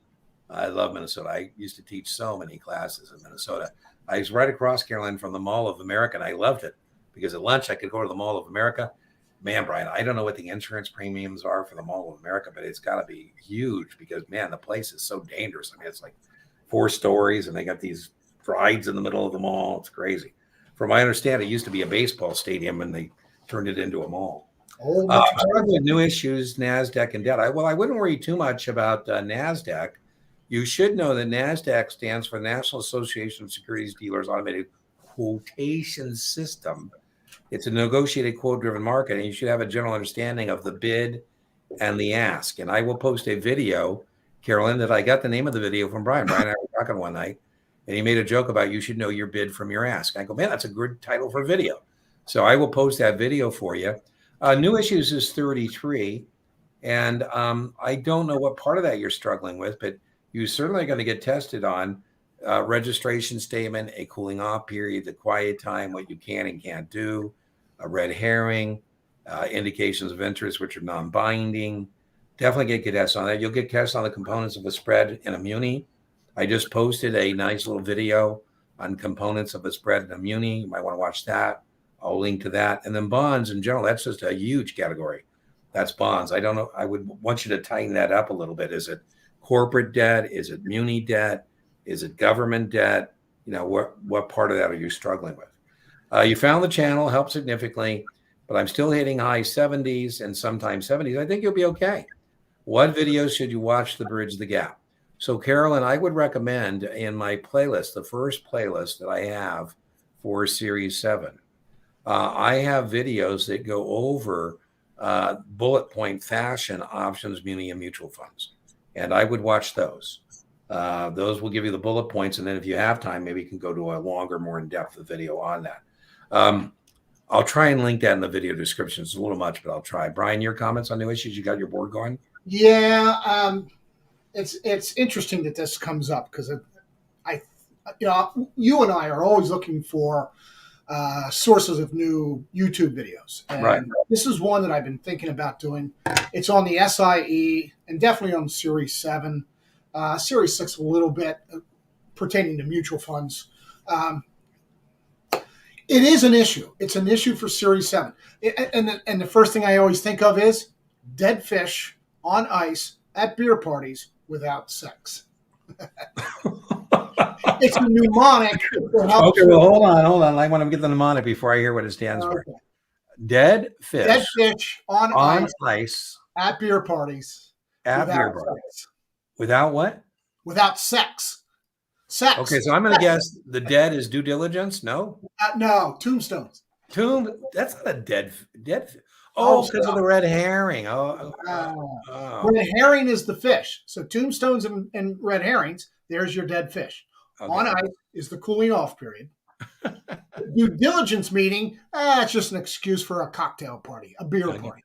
I love Minnesota. I used to teach so many classes in Minnesota. I was right across, Carolyn, from the Mall of America, and I loved it because at lunch I could go to the Mall of America. Man, Brian, I don't know what the insurance premiums are for the Mall of America, but it's got to be huge because, man, the place is so dangerous. I mean, it's like 4 stories, and they got these rides in the middle of the mall. It's crazy. From my understanding, it used to be a baseball stadium, and they turned it into a mall. New issues, NASDAQ and debt. I wouldn't worry too much about NASDAQ. You should know that NASDAQ stands for National Association of Securities Dealers Automated Quotation System. It's a negotiated quote-driven market, and you should have a general understanding of the bid and the ask. And I will post a video, Carolyn, that I got the name of the video from Brian. Brian and I were talking one night, and he made a joke about you should know your bid from your ask. I go, man, that's a good title for a video. So I will post that video for you. New issues is 33, and I don't know what part of that you're struggling with, but you're certainly going to get tested on registration statement, a cooling off period, the quiet time, what you can and can't do, a red herring, indications of interest, which are non-binding. Definitely get tests on that. You'll get tests on the components of a spread and a muni. I just posted a nice little video on components of a spread and a muni. You might want to watch that. I'll link to that. And then bonds in general, that's just a huge category. That's bonds. I don't know. I would want you to tighten that up a little bit. Is it corporate debt? Is it muni debt? Is it government debt? What part of that are you struggling with? You found the channel, helped significantly, but I'm still hitting high 70s and sometimes 70s. I think you'll be okay. What videos should you watch to bridge the gap? So, Carolyn, I would recommend in my playlist, the first playlist that I have for Series 7, I have videos that go over bullet point fashion options, muni, and mutual funds. And I would watch those. Those will give you the bullet points. And then if you have time, maybe you can go to a longer, more in-depth video on that. I'll try and link that in the video description. It's a little much, but I'll try. Brian, your comments on new issues? You got your board going? Yeah. It's interesting that this comes up because you and I are always looking for sources of new YouTube videos. And right. This is one that I've been thinking about doing. It's on the SIE and definitely on Series 7. Series 6 a little bit pertaining to mutual funds. It is an issue. It's an issue for Series 7. And the first thing I always think of is dead fish on ice at beer parties without sex. It's a mnemonic. Okay, well, hold on. I want to get the mnemonic before I hear what it stands for. Dead fish. Dead fish on ice at beer parties. At beer parties. Sex. Without what? Without sex. Sex. Okay, so I'm going to guess the dead is due diligence. No. No, tombstones. That's not a dead. Oh, because of the red herring. Oh. Red herring is the fish. So tombstones and red herrings. There's your dead fish. Okay. On ice is the cooling off period. Due diligence meeting. It's just an excuse for a cocktail party, a beer party,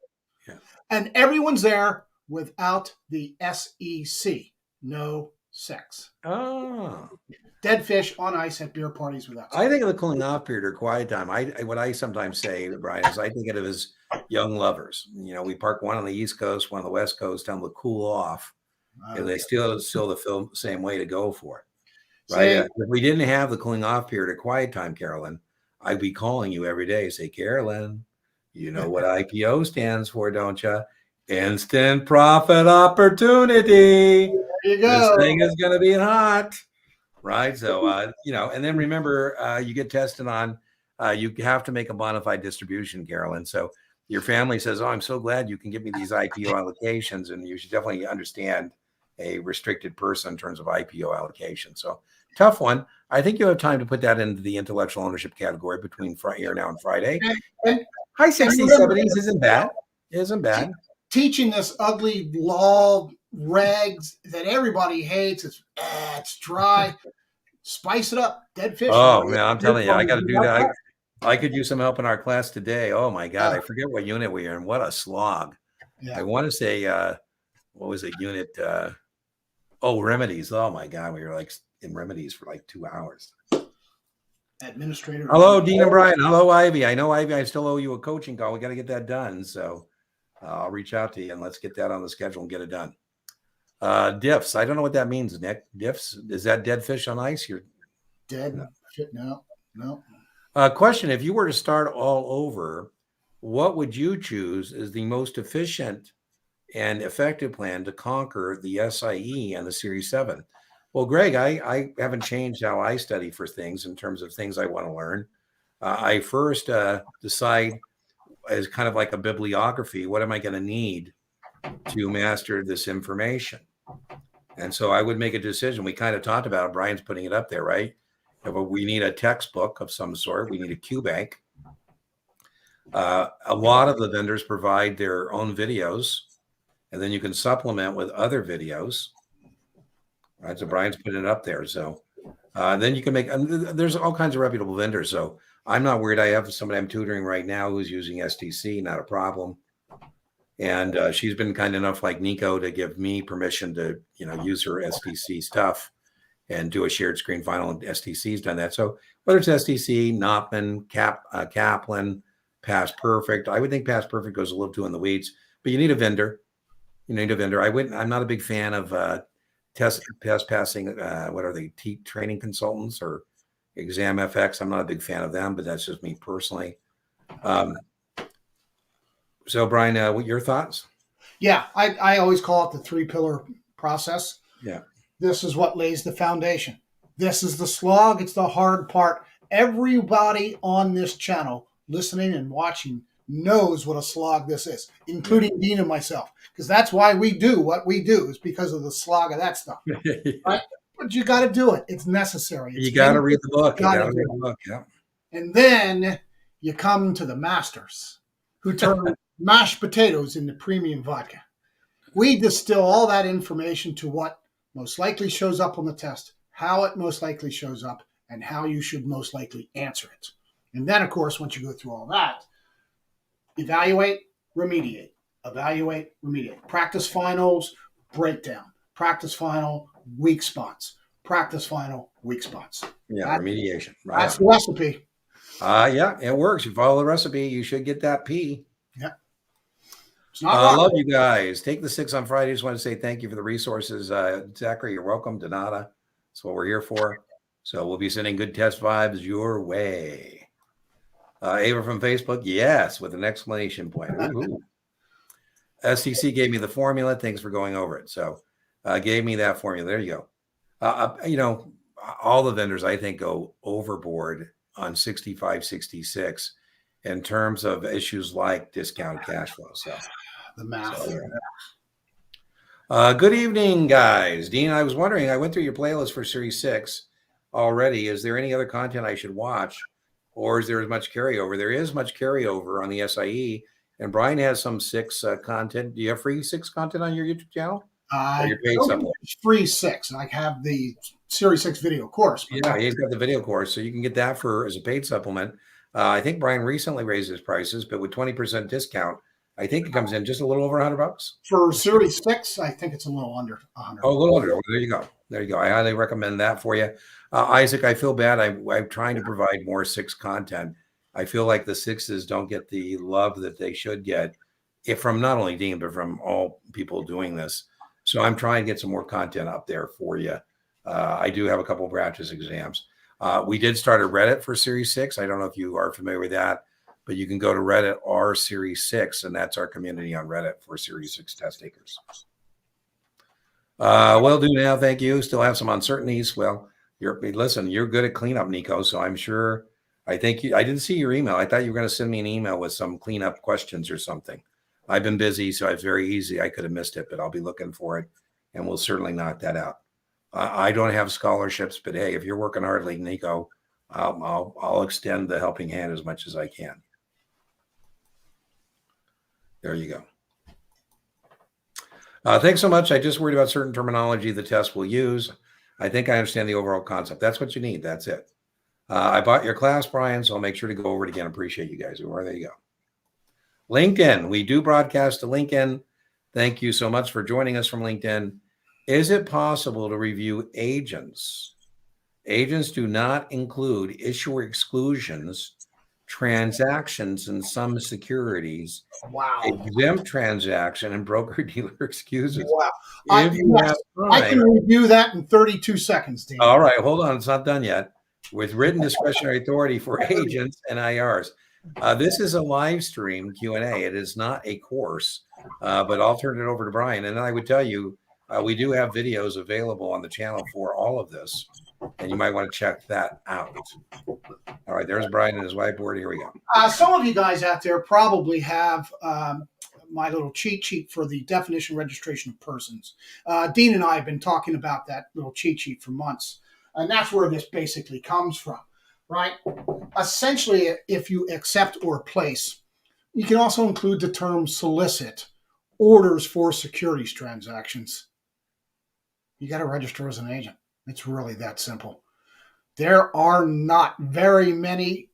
and everyone's there without the SEC. No sex. Oh. Dead fish on ice at beer parties without sex. I think of the cooling off period or quiet time. What I sometimes say, Brian, is I think of it as young lovers. We park one on the East Coast, one on the West Coast, tell them to cool off. And they still the same way to go for it. Right. If we didn't have the cooling off period or quiet time, Carolyn, I'd be calling you every day. Say, Carolyn, you know what IPO stands for, don't you? Instant profit opportunity. There you go. This thing is going to be hot. Right. So, and then remember, you get tested on, you have to make a bona fide distribution, Carolyn. So your family says, oh, I'm so glad you can give me these IPO allocations. And you should definitely understand a restricted person in terms of IPO allocation. So tough one. I think you have time to put that into the intellectual ownership category between here now and Friday. High 60s, 70s isn't bad. Teaching this ugly law regs that everybody hates. It's dry. Spice it up. Dead fish. Oh, man, I'm telling you, I got to do that. I could use some help in our class today. Oh, my God. I forget what unit we are in. What a slog. Yeah. I want to say, what was it? Unit, remedies. Oh, my God. We were like in remedies for like 2 hours. Administrator. Hello, Dean and Brian. Hello, Ivy. I know, Ivy, I still owe you a coaching call. We got to get that done. So I'll reach out to you and let's get that on the schedule and get it done. Diffs. I don't know what that means, Nick. Diffs. Is that dead fish on ice? You're dead. No. Question. If you were to start all over, what would you choose as the most efficient and effective plan to conquer the SIE and the Series 7? Well, Greg, I haven't changed how I study for things in terms of things I want to learn. I first decide as kind of like a bibliography, what am I going to need to master this information? And so I would make a decision. We kind of talked about it. Brian's putting it up there, right? We need a textbook of some sort. We need a QBank. A lot of the vendors provide their own videos, and then you can supplement with other videos. Right, so Brian's putting it up there. So then you can make, there's all kinds of reputable vendors. So I'm not worried. I have somebody I'm tutoring right now who's using STC, not a problem. And she's been kind enough, like Nico, to give me permission to, use her STC stuff and do a shared screen final. And STC's done that. So whether it's STC, Knopman, Kaplan, Past Perfect, I would think Past Perfect goes a little too in the weeds, but you need a vendor. I'm not a big fan of test passing, what are they, training consultants or Exam FX. I'm not a big fan of them, but that's just me personally. So Brian, what your thoughts? Yeah, I always call it the 3-pillar process. Yeah. This is what lays the foundation. This is the slog. It's the hard part. Everybody on this channel listening and watching knows what a slog this is, including Dean and myself, because that's why we do what we do, is because of the slog of that stuff. Right? But you got to do it. It's necessary. You got to read the book. You got to read the book. Yeah. And then you come to the masters who turn mashed potatoes into premium vodka. We distill all that information to what most likely shows up on the test, how it most likely shows up, and how you should most likely answer it. And then, of course, once you go through all that, evaluate, remediate, evaluate, remediate. Practice finals, breakdown. Practice final, weak spots. Practice final, weak spots. Yeah, remediation. Right. That's the recipe. Yeah, it works. You follow the recipe, you should get that P. Yeah. I love you guys. Take the 6 on Friday. Just want to say thank you for the resources. Zachary, you're welcome. Donata, that's what we're here for. So we'll be sending good test vibes your way. Ava from Facebook, yes, with an exclamation point. Ooh. STC gave me the formula. Thanks for going over it. So gave me that formula. There you go. All the vendors, I think, go overboard on 65, 66 in terms of issues like discounted cash flow. So the math. Good evening, guys. Dean, I was wondering, I went through your playlist for Series 6 already. Is there any other content I should watch, or is there as much carryover? There is much carryover on the SIE, and Brian has some 6 content. Do you have free 6 content on your YouTube channel? Your paid supplement? Free 6. I have the Series 6 video course. Yeah, he's got the video course, so you can get that as a paid supplement. I think Brian recently raised his prices, but with 20% discount, I think it comes in just a little over $100 for Series 6. I think it's a little under 100. Oh, a little under. There you go. There you go. I highly recommend that for you, Isaac. I feel bad. I'm trying to provide more 6 content. I feel like the 6s don't get the love that they should get, if from not only Dean but from all people doing this. So I'm trying to get some more content up there for you. I do have a couple of practice exams. We did start a Reddit for Series 6. I don't know if you are familiar with that, but you can go to Reddit r Series 6, and that's our community on Reddit for Series 6 test takers. Will do now. Thank you. Still have some uncertainties. Well, you're good at cleanup, Nico. So I'm sure. I didn't see your email. I thought you were going to send me an email with some cleanup questions or something. I've been busy, so it's very easy. I could have missed it, but I'll be looking for it, and we'll certainly knock that out. I don't have scholarships, but hey, if you're working hardly, Nico, I'll extend the helping hand as much as I can. There you go. Thanks so much. I just worried about certain terminology the test will use. I think I understand the overall concept. That's what you need. That's it. I bought your class, Brian, so I'll make sure to go over it again. Appreciate you guys. There you go. LinkedIn. We do broadcast to LinkedIn. Thank you so much for joining us from LinkedIn. Is it possible to review agents? Agents do not include issuer exclusions, transactions, and some securities. Wow. Exempt transaction and broker-dealer excuses. Wow. I can review that in 32 seconds, Dan. All right. Hold on. It's not done yet. With written discretionary authority for agents and IRs. This is a live stream Q&A. It is not a course, but I'll turn it over to Brian. And I would tell you, we do have videos available on the channel for all of this, and you might want to check that out. All right, there's Brian and his whiteboard. Here we go. Some of you guys out there probably have my little cheat sheet for the definition registration of persons. Dean and I have been talking about that little cheat sheet for months, and that's where this basically comes from, right? Essentially, if you accept or place, you can also include the term solicit, orders for securities transactions. You got to register as an agent. It's really that simple. There are not very many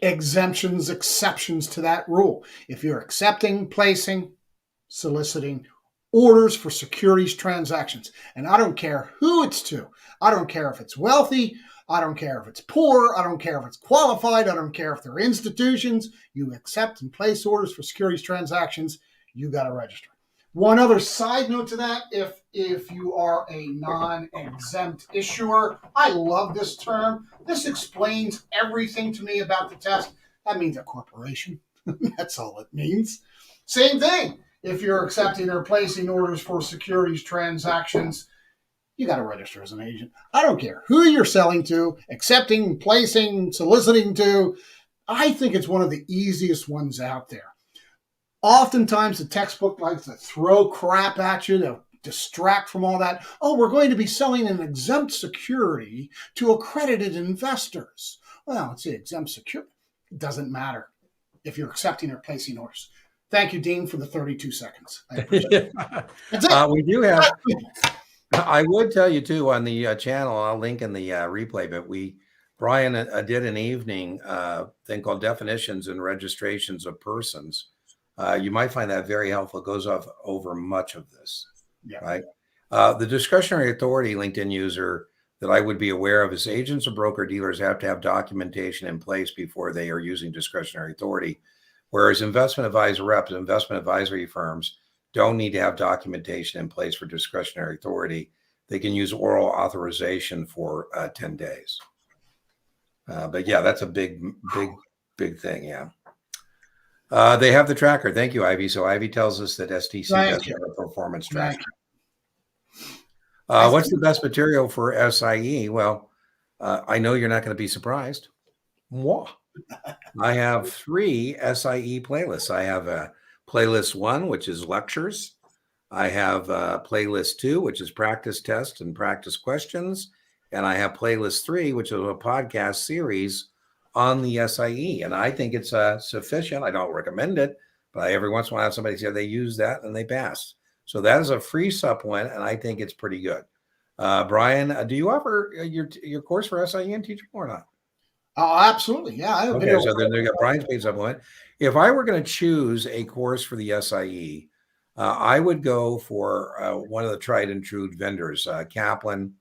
exemptions, exceptions to that rule. If you're accepting, placing, soliciting orders for securities transactions, and I don't care who it's to. I don't care if it's wealthy. I don't care if it's poor. I don't care if it's qualified. I don't care if they're institutions. You accept and place orders for securities transactions, you got to register. One other side note to that, if you are a non-exempt issuer, I love this term. This explains everything to me about the test. That means a corporation. That's all it means. Same thing. If you're accepting or placing orders for securities transactions, you got to register as an agent. I don't care who you're selling to, accepting, placing, soliciting to. I think it's one of the easiest ones out there. Oftentimes, the textbook likes to throw crap at you to distract from all that. Oh, we're going to be selling an exempt security to accredited investors. Well, it's an exempt security. It doesn't matter if you're accepting or placing orders. Thank you, Dean, for the 32 seconds. I appreciate it. That's it. We do have I would tell you too on the channel. I'll link in the replay, but Brian did an evening thing called definitions and registrations of persons. You might find that very helpful. It goes over much of this, right? The discretionary authority LinkedIn user that I would be aware of is agents or broker dealers have to have documentation in place before they are using discretionary authority, whereas investment advisor reps, investment advisory firms don't need to have documentation in place for discretionary authority. They can use oral authorization for 10 days. But yeah, that's a big thing. Yeah. They have the tracker. Thank you, Ivy. So Ivy tells us that STC does have a performance tracker. What's the best material for SIE? Well, I know you're not going to be surprised. I have 3 SIE playlists. I have a playlist 1, which is lectures. I have playlist 2, which is practice tests and practice questions. And I have playlist 3, which is a podcast series on the SIE. And I think it's sufficient. I don't recommend it, but every once in a while, somebody said they use that and they pass. So that is a free supplement, and I think it's pretty good. Brian, do you offer your course for SIE and Teachable or not? Oh, absolutely. Yeah. Okay, so then you got Brian's paid supplement. If I were going to choose a course for the SIE, I would go for one of the tried and true vendors, Kaplan,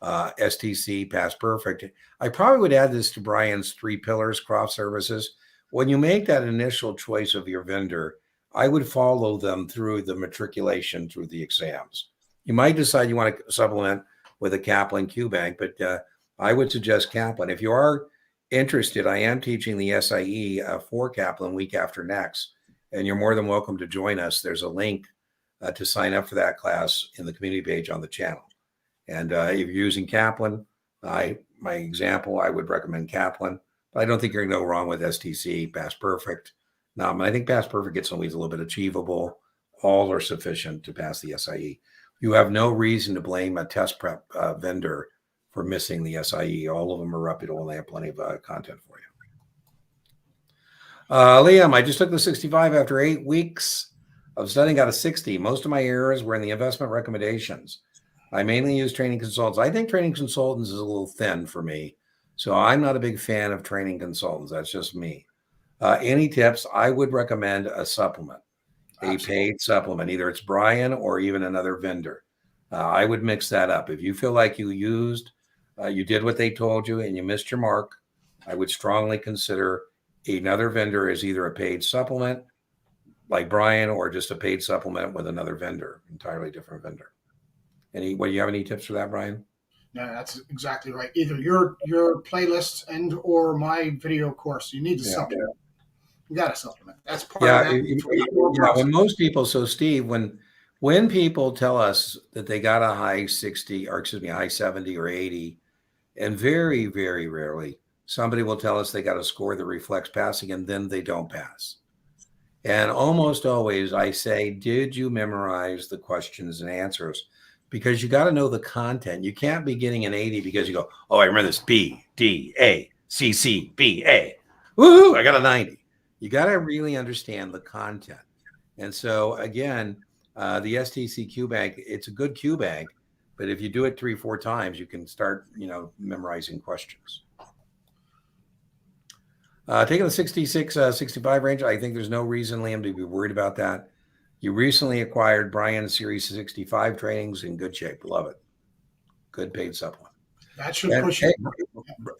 STC, Past Perfect. I probably would add this to Brian's 3 pillars, Croft Services. When you make that initial choice of your vendor, I would follow them through the matriculation, through the exams. You might decide you want to supplement with a Kaplan QBank, but I would suggest Kaplan. If you are interested, I am teaching the SIE for Kaplan week after next, and you're more than welcome to join us. There's a link to sign up for that class in the community page on the channel. And if you're using Kaplan, my example, I would recommend Kaplan. But I don't think you're going to go wrong with STC, Past Perfect. No, I think Past Perfect gets always a little bit achievable. All are sufficient to pass the SIE. You have no reason to blame a test prep vendor for missing the SIE. All of them are reputable and they have plenty of content for you. Liam, I just took the 65 after 8 weeks of studying, got a 60. Most of my errors were in the investment recommendations. I mainly use training consultants. I think training consultants is a little thin for me. So I'm not a big fan of training consultants. That's just me. Any tips? I would recommend a supplement, a paid supplement. Either it's Brian or even another vendor. I would mix that up. If you feel like you did what they told you and you missed your mark, I would strongly consider another vendor as either a paid supplement like Brian or just a paid supplement with another vendor, entirely different vendor. Do you have any tips for that, Brian? No, that's exactly right. Either your playlist and or my video course. You need to supplement. You got to supplement. That's part of that. When most people, so Steve, when people tell us that they got a high 60, or excuse me, high 70 or 80, and very, very rarely somebody will tell us they got a score that reflects passing, and then they don't pass. And almost always I say, did you memorize the questions and answers? Because you got to know the content. You can't be getting an 80 because you go, oh, I remember this B, D, A, C, C, B, A. Woohoo, I got a 90. You got to really understand the content. And so again, the STC QBank, it's a good QBank, but if you do it 3-4 times, you can start, memorizing questions. Taking the 66, 65 range, I think there's no reason, Liam, to be worried about that. You recently acquired Brian's Series 65 trainings in good shape. Love it. Good paid supplement. That should push you.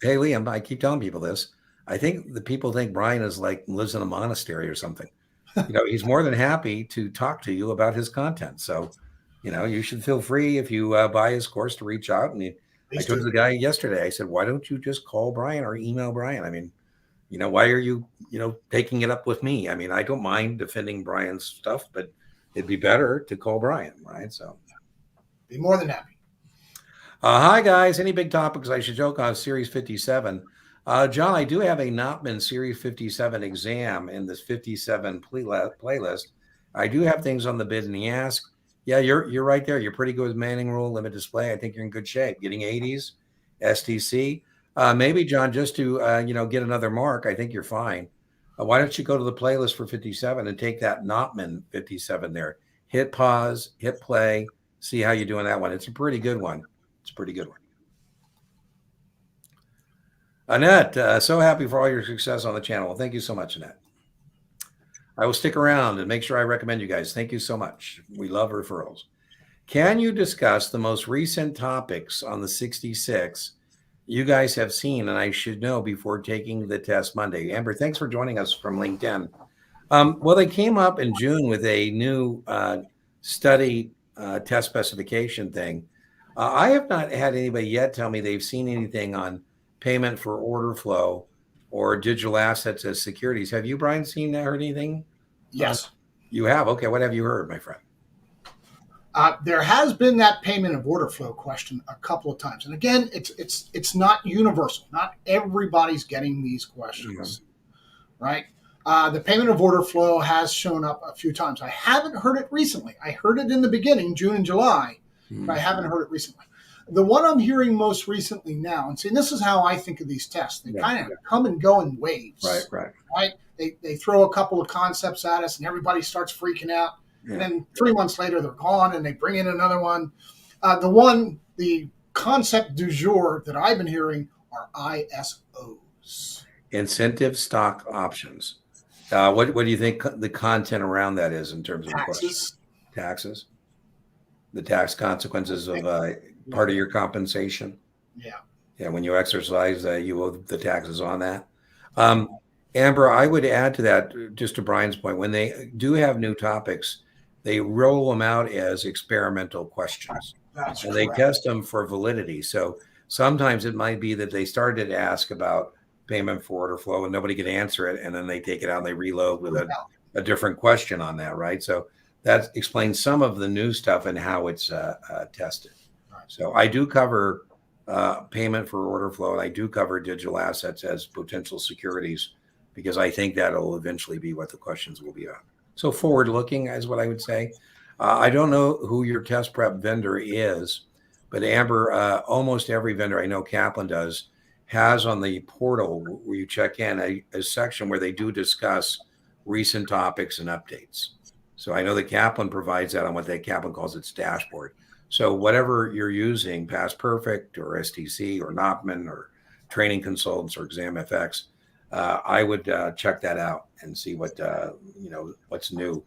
Hey, Liam, I keep telling people this. I think the people think Brian is lives in a monastery or something. He's more than happy to talk to you about his content. So, you should feel free if you buy his course to reach out. And I told the guy yesterday, I said, why don't you just call Brian or email Brian? I mean, why are you, taking it up with me? I mean, I don't mind defending Brian's stuff, but it'd be better to call Brian, right? So be more than happy. Hi, guys. Any big topics I should joke on Series 57? John, I do have a Notman Series 57 exam in this 57 playlist. I do have things on the bid and the ask. Yeah, you're right there. You're pretty good with Manning rule, limit display. I think you're in good shape. Getting 80s, STC. Maybe, John, just to, get another mark, I think you're fine. Why don't you go to the playlist for 57 and take that Notman 57 there? Hit pause, hit play, see how you do on that one. It's a pretty good one. It's a pretty good one. Annette, so happy for all your success on the channel. Well, thank you so much, Annette. I will stick around and make sure I recommend you guys. Thank you so much. We love referrals. Can you discuss the most recent topics on the 66 you guys have seen and I should know before taking the test Monday? Amber, thanks for joining us from LinkedIn. Well, they came up in June with a new study test specification thing. I have not had anybody yet tell me they've seen anything on payment for order flow or digital assets as securities. Have you, Brian, heard anything? Yes. You have? Okay. What have you heard, my friend? There has been that payment of order flow question a couple of times. And again, it's not universal. Not everybody's getting these questions, right? The payment of order flow has shown up a few times. I haven't heard it recently. I heard it in the beginning, June and July, but I haven't heard it recently. The one I'm hearing most recently now, and see, this is how I think of these tests. They kind of come and go in waves. Right? They throw a couple of concepts at us, and everybody starts freaking out. And then 3 months later, they're gone, and they bring in another one. The concept du jour that I've been hearing are ISOs. Incentive stock options. What do you think the content around that is in terms of taxes? Taxes? The tax consequences of part of your compensation? Yeah, when you exercise, you owe the taxes on that. Amber, I would add to that, just to Brian's point, when they do have new topics, they roll them out as experimental questions. That's and correct. They test them for validity. So sometimes it might be that they started to ask about payment for order flow and nobody could answer it. And then they take it out and they reload with a different question on that, right? So that explains some of the new stuff and how it's tested. So I do cover payment for order flow, and I do cover digital assets as potential securities because I think that'll eventually be what the questions will be on. So forward-looking is what I would say. I don't know who your test prep vendor is, but Amber, almost every vendor, I know Kaplan does, has on the portal where you check in a section where they do discuss recent topics and updates. So I know that Kaplan provides that on what Kaplan calls its dashboard. So whatever you're using, Past Perfect or STC or Knopman or Training Consultants or ExamFX, I would check that out and see what what's new.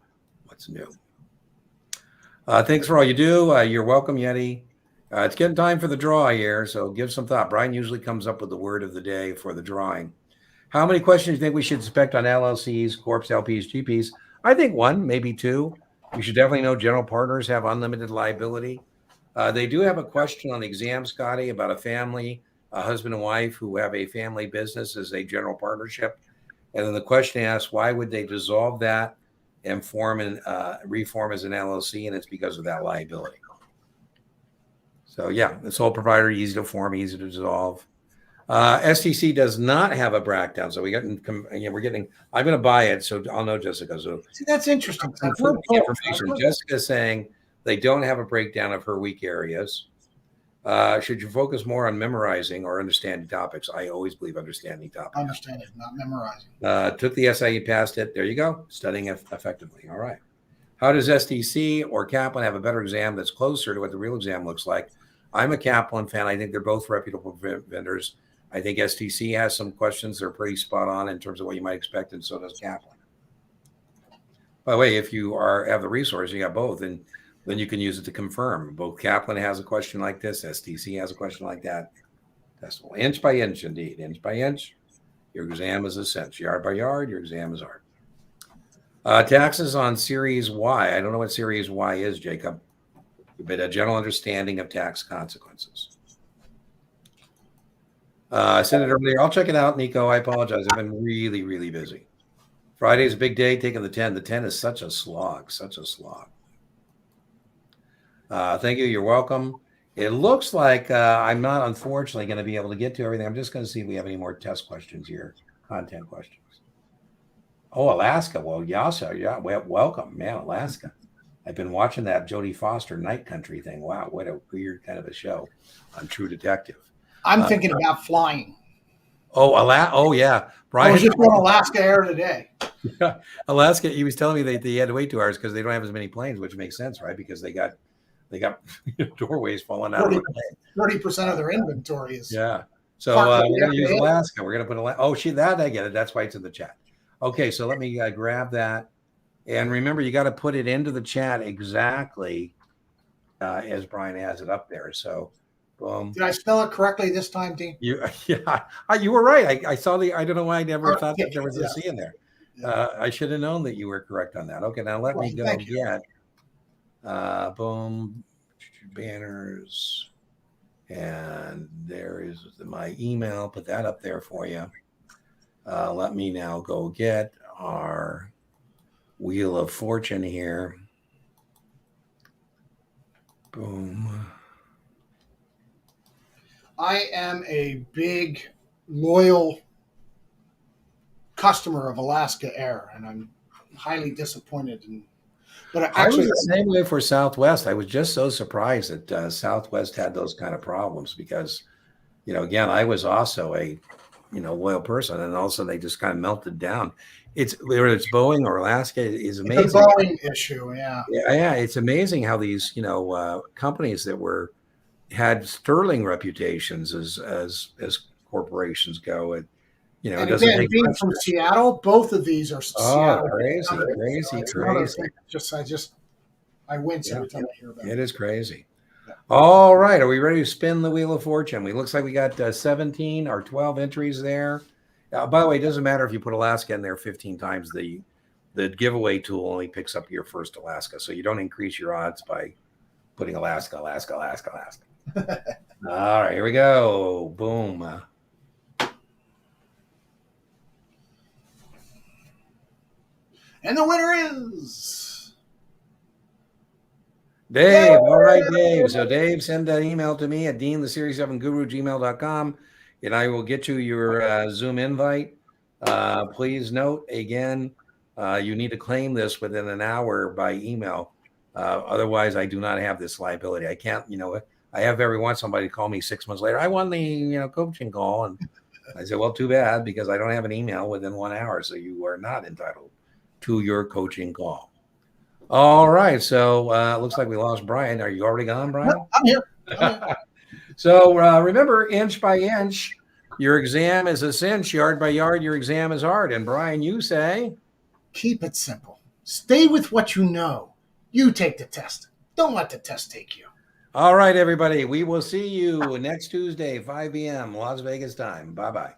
Thanks for all you do. You're welcome, Yeti. It's getting time for the draw here, so give some thought. Brian usually comes up with the word of the day for the drawing. How many questions do you think we should expect on LLCs, Corps, LPs, GPs? I think one, maybe two. You should definitely know general partners have unlimited liability. They do have a question on the exam, Scotty, about a family, a husband and wife who have a family business as a general partnership. And then the question asks, why would they dissolve that and form and reform as an LLC? And it's because of that liability. So yeah, the sole proprietor, easy to form, easy to dissolve. STC does not have a breakdown, so we're getting. I'm going to buy it, so I'll know Jessica. So see, that's interesting. Information. Jessica's saying they don't have a breakdown of her weak areas. Should you focus more on memorizing or understanding topics? I always believe understanding topics. Understanding, not memorizing. Took the SIE, passed it. There you go. Studying effectively. All right. How does STC or Kaplan have a better exam that's closer to what the real exam looks like? I'm a Kaplan fan. I think they're both reputable vendors. I think STC has some questions that are pretty spot on in terms of what you might expect, and so does Kaplan. By the way, if you have the resource, you got both, and then you can use it to confirm. Both Kaplan has a question like this, STC has a question like that. Testable. Inch by inch, indeed. Inch by inch, your exam is a cinch. Yard by yard, your exam is art. Taxes on Series Y. I don't know what Series Y is, Jacob, but a general understanding of tax consequences. I said it earlier. I'll check it out, Nico. I apologize. I've been really, really busy. Friday's a big day, taking the 10. The 10 is such a slog, such a slog. Thank you. You're welcome. It looks like I'm not, unfortunately, going to be able to get to everything. I'm just going to see if we have any more test questions here, content questions. Oh, Alaska. Well, Yasa, yeah, welcome, man, Alaska. I've been watching that Jodie Foster Night Country thing. Wow, what a weird kind of a show on True Detective. I'm thinking about flying. Oh, yeah. Brian, I was just on Alaska Air today. Alaska, he was telling me they had to wait 2 hours because they don't have as many planes, which makes sense, right? Because they They got doorways falling out of the way. 30% of their inventory is. Yeah. So we're going to use Alaska. We're going to put that I get it. That's why it's in the chat. Okay, so let me grab that. And remember, you got to put it into the chat exactly as Brian has it up there. So, boom. Did I spell it correctly this time, Dean? You were right. I saw I don't know why I never thought that there was a C in there. I should have known that you were correct on that. Okay, now let me go get boom, banners. And there is my email. Put that up there for you. Let me now go get our Wheel of Fortune here. Boom. I am a big, loyal customer of Alaska Air, and I'm highly disappointed. But actually, I was the same way for Southwest. I was just so surprised that Southwest had those kind of problems because, again, I was also a, loyal person, and also they just kind of melted down. Whether it's Boeing or Alaska is amazing. It's a Boeing issue, yeah. Yeah, it's amazing how these, companies that had sterling reputations as corporations go. And and again, being from Seattle, both of these are Seattle. Crazy. I wince every time I hear about it. It is crazy. Yeah. All right, are we ready to spin the Wheel of Fortune? It looks like we got 17 or 12 entries there. By the way, it doesn't matter if you put Alaska in there 15 times. The giveaway tool only picks up your first Alaska, so you don't increase your odds by putting Alaska. All right, here we go. Boom. And the winner is Dave. All right, Dave. So Dave, send an email to me at deantheseries7guru@gmail.com, and I will get you your Zoom invite. Please note, again, you need to claim this within an hour by email. Otherwise, I do not have this liability. I can't, I have every once somebody call me 6 months later. I won the, coaching call. And I said, well, too bad, because I don't have an email within 1 hour. So you are not entitled to your coaching call. All right. So it looks like we lost Brian. Are you already gone, Brian? No, I'm here. So remember, inch by inch, your exam is a cinch. Yard by yard, your exam is hard. And Brian, you say? Keep it simple. Stay with what you know. You take the test. Don't let the test take you. All right, everybody. We will see you next Tuesday, 5 p.m. Las Vegas time. Bye-bye.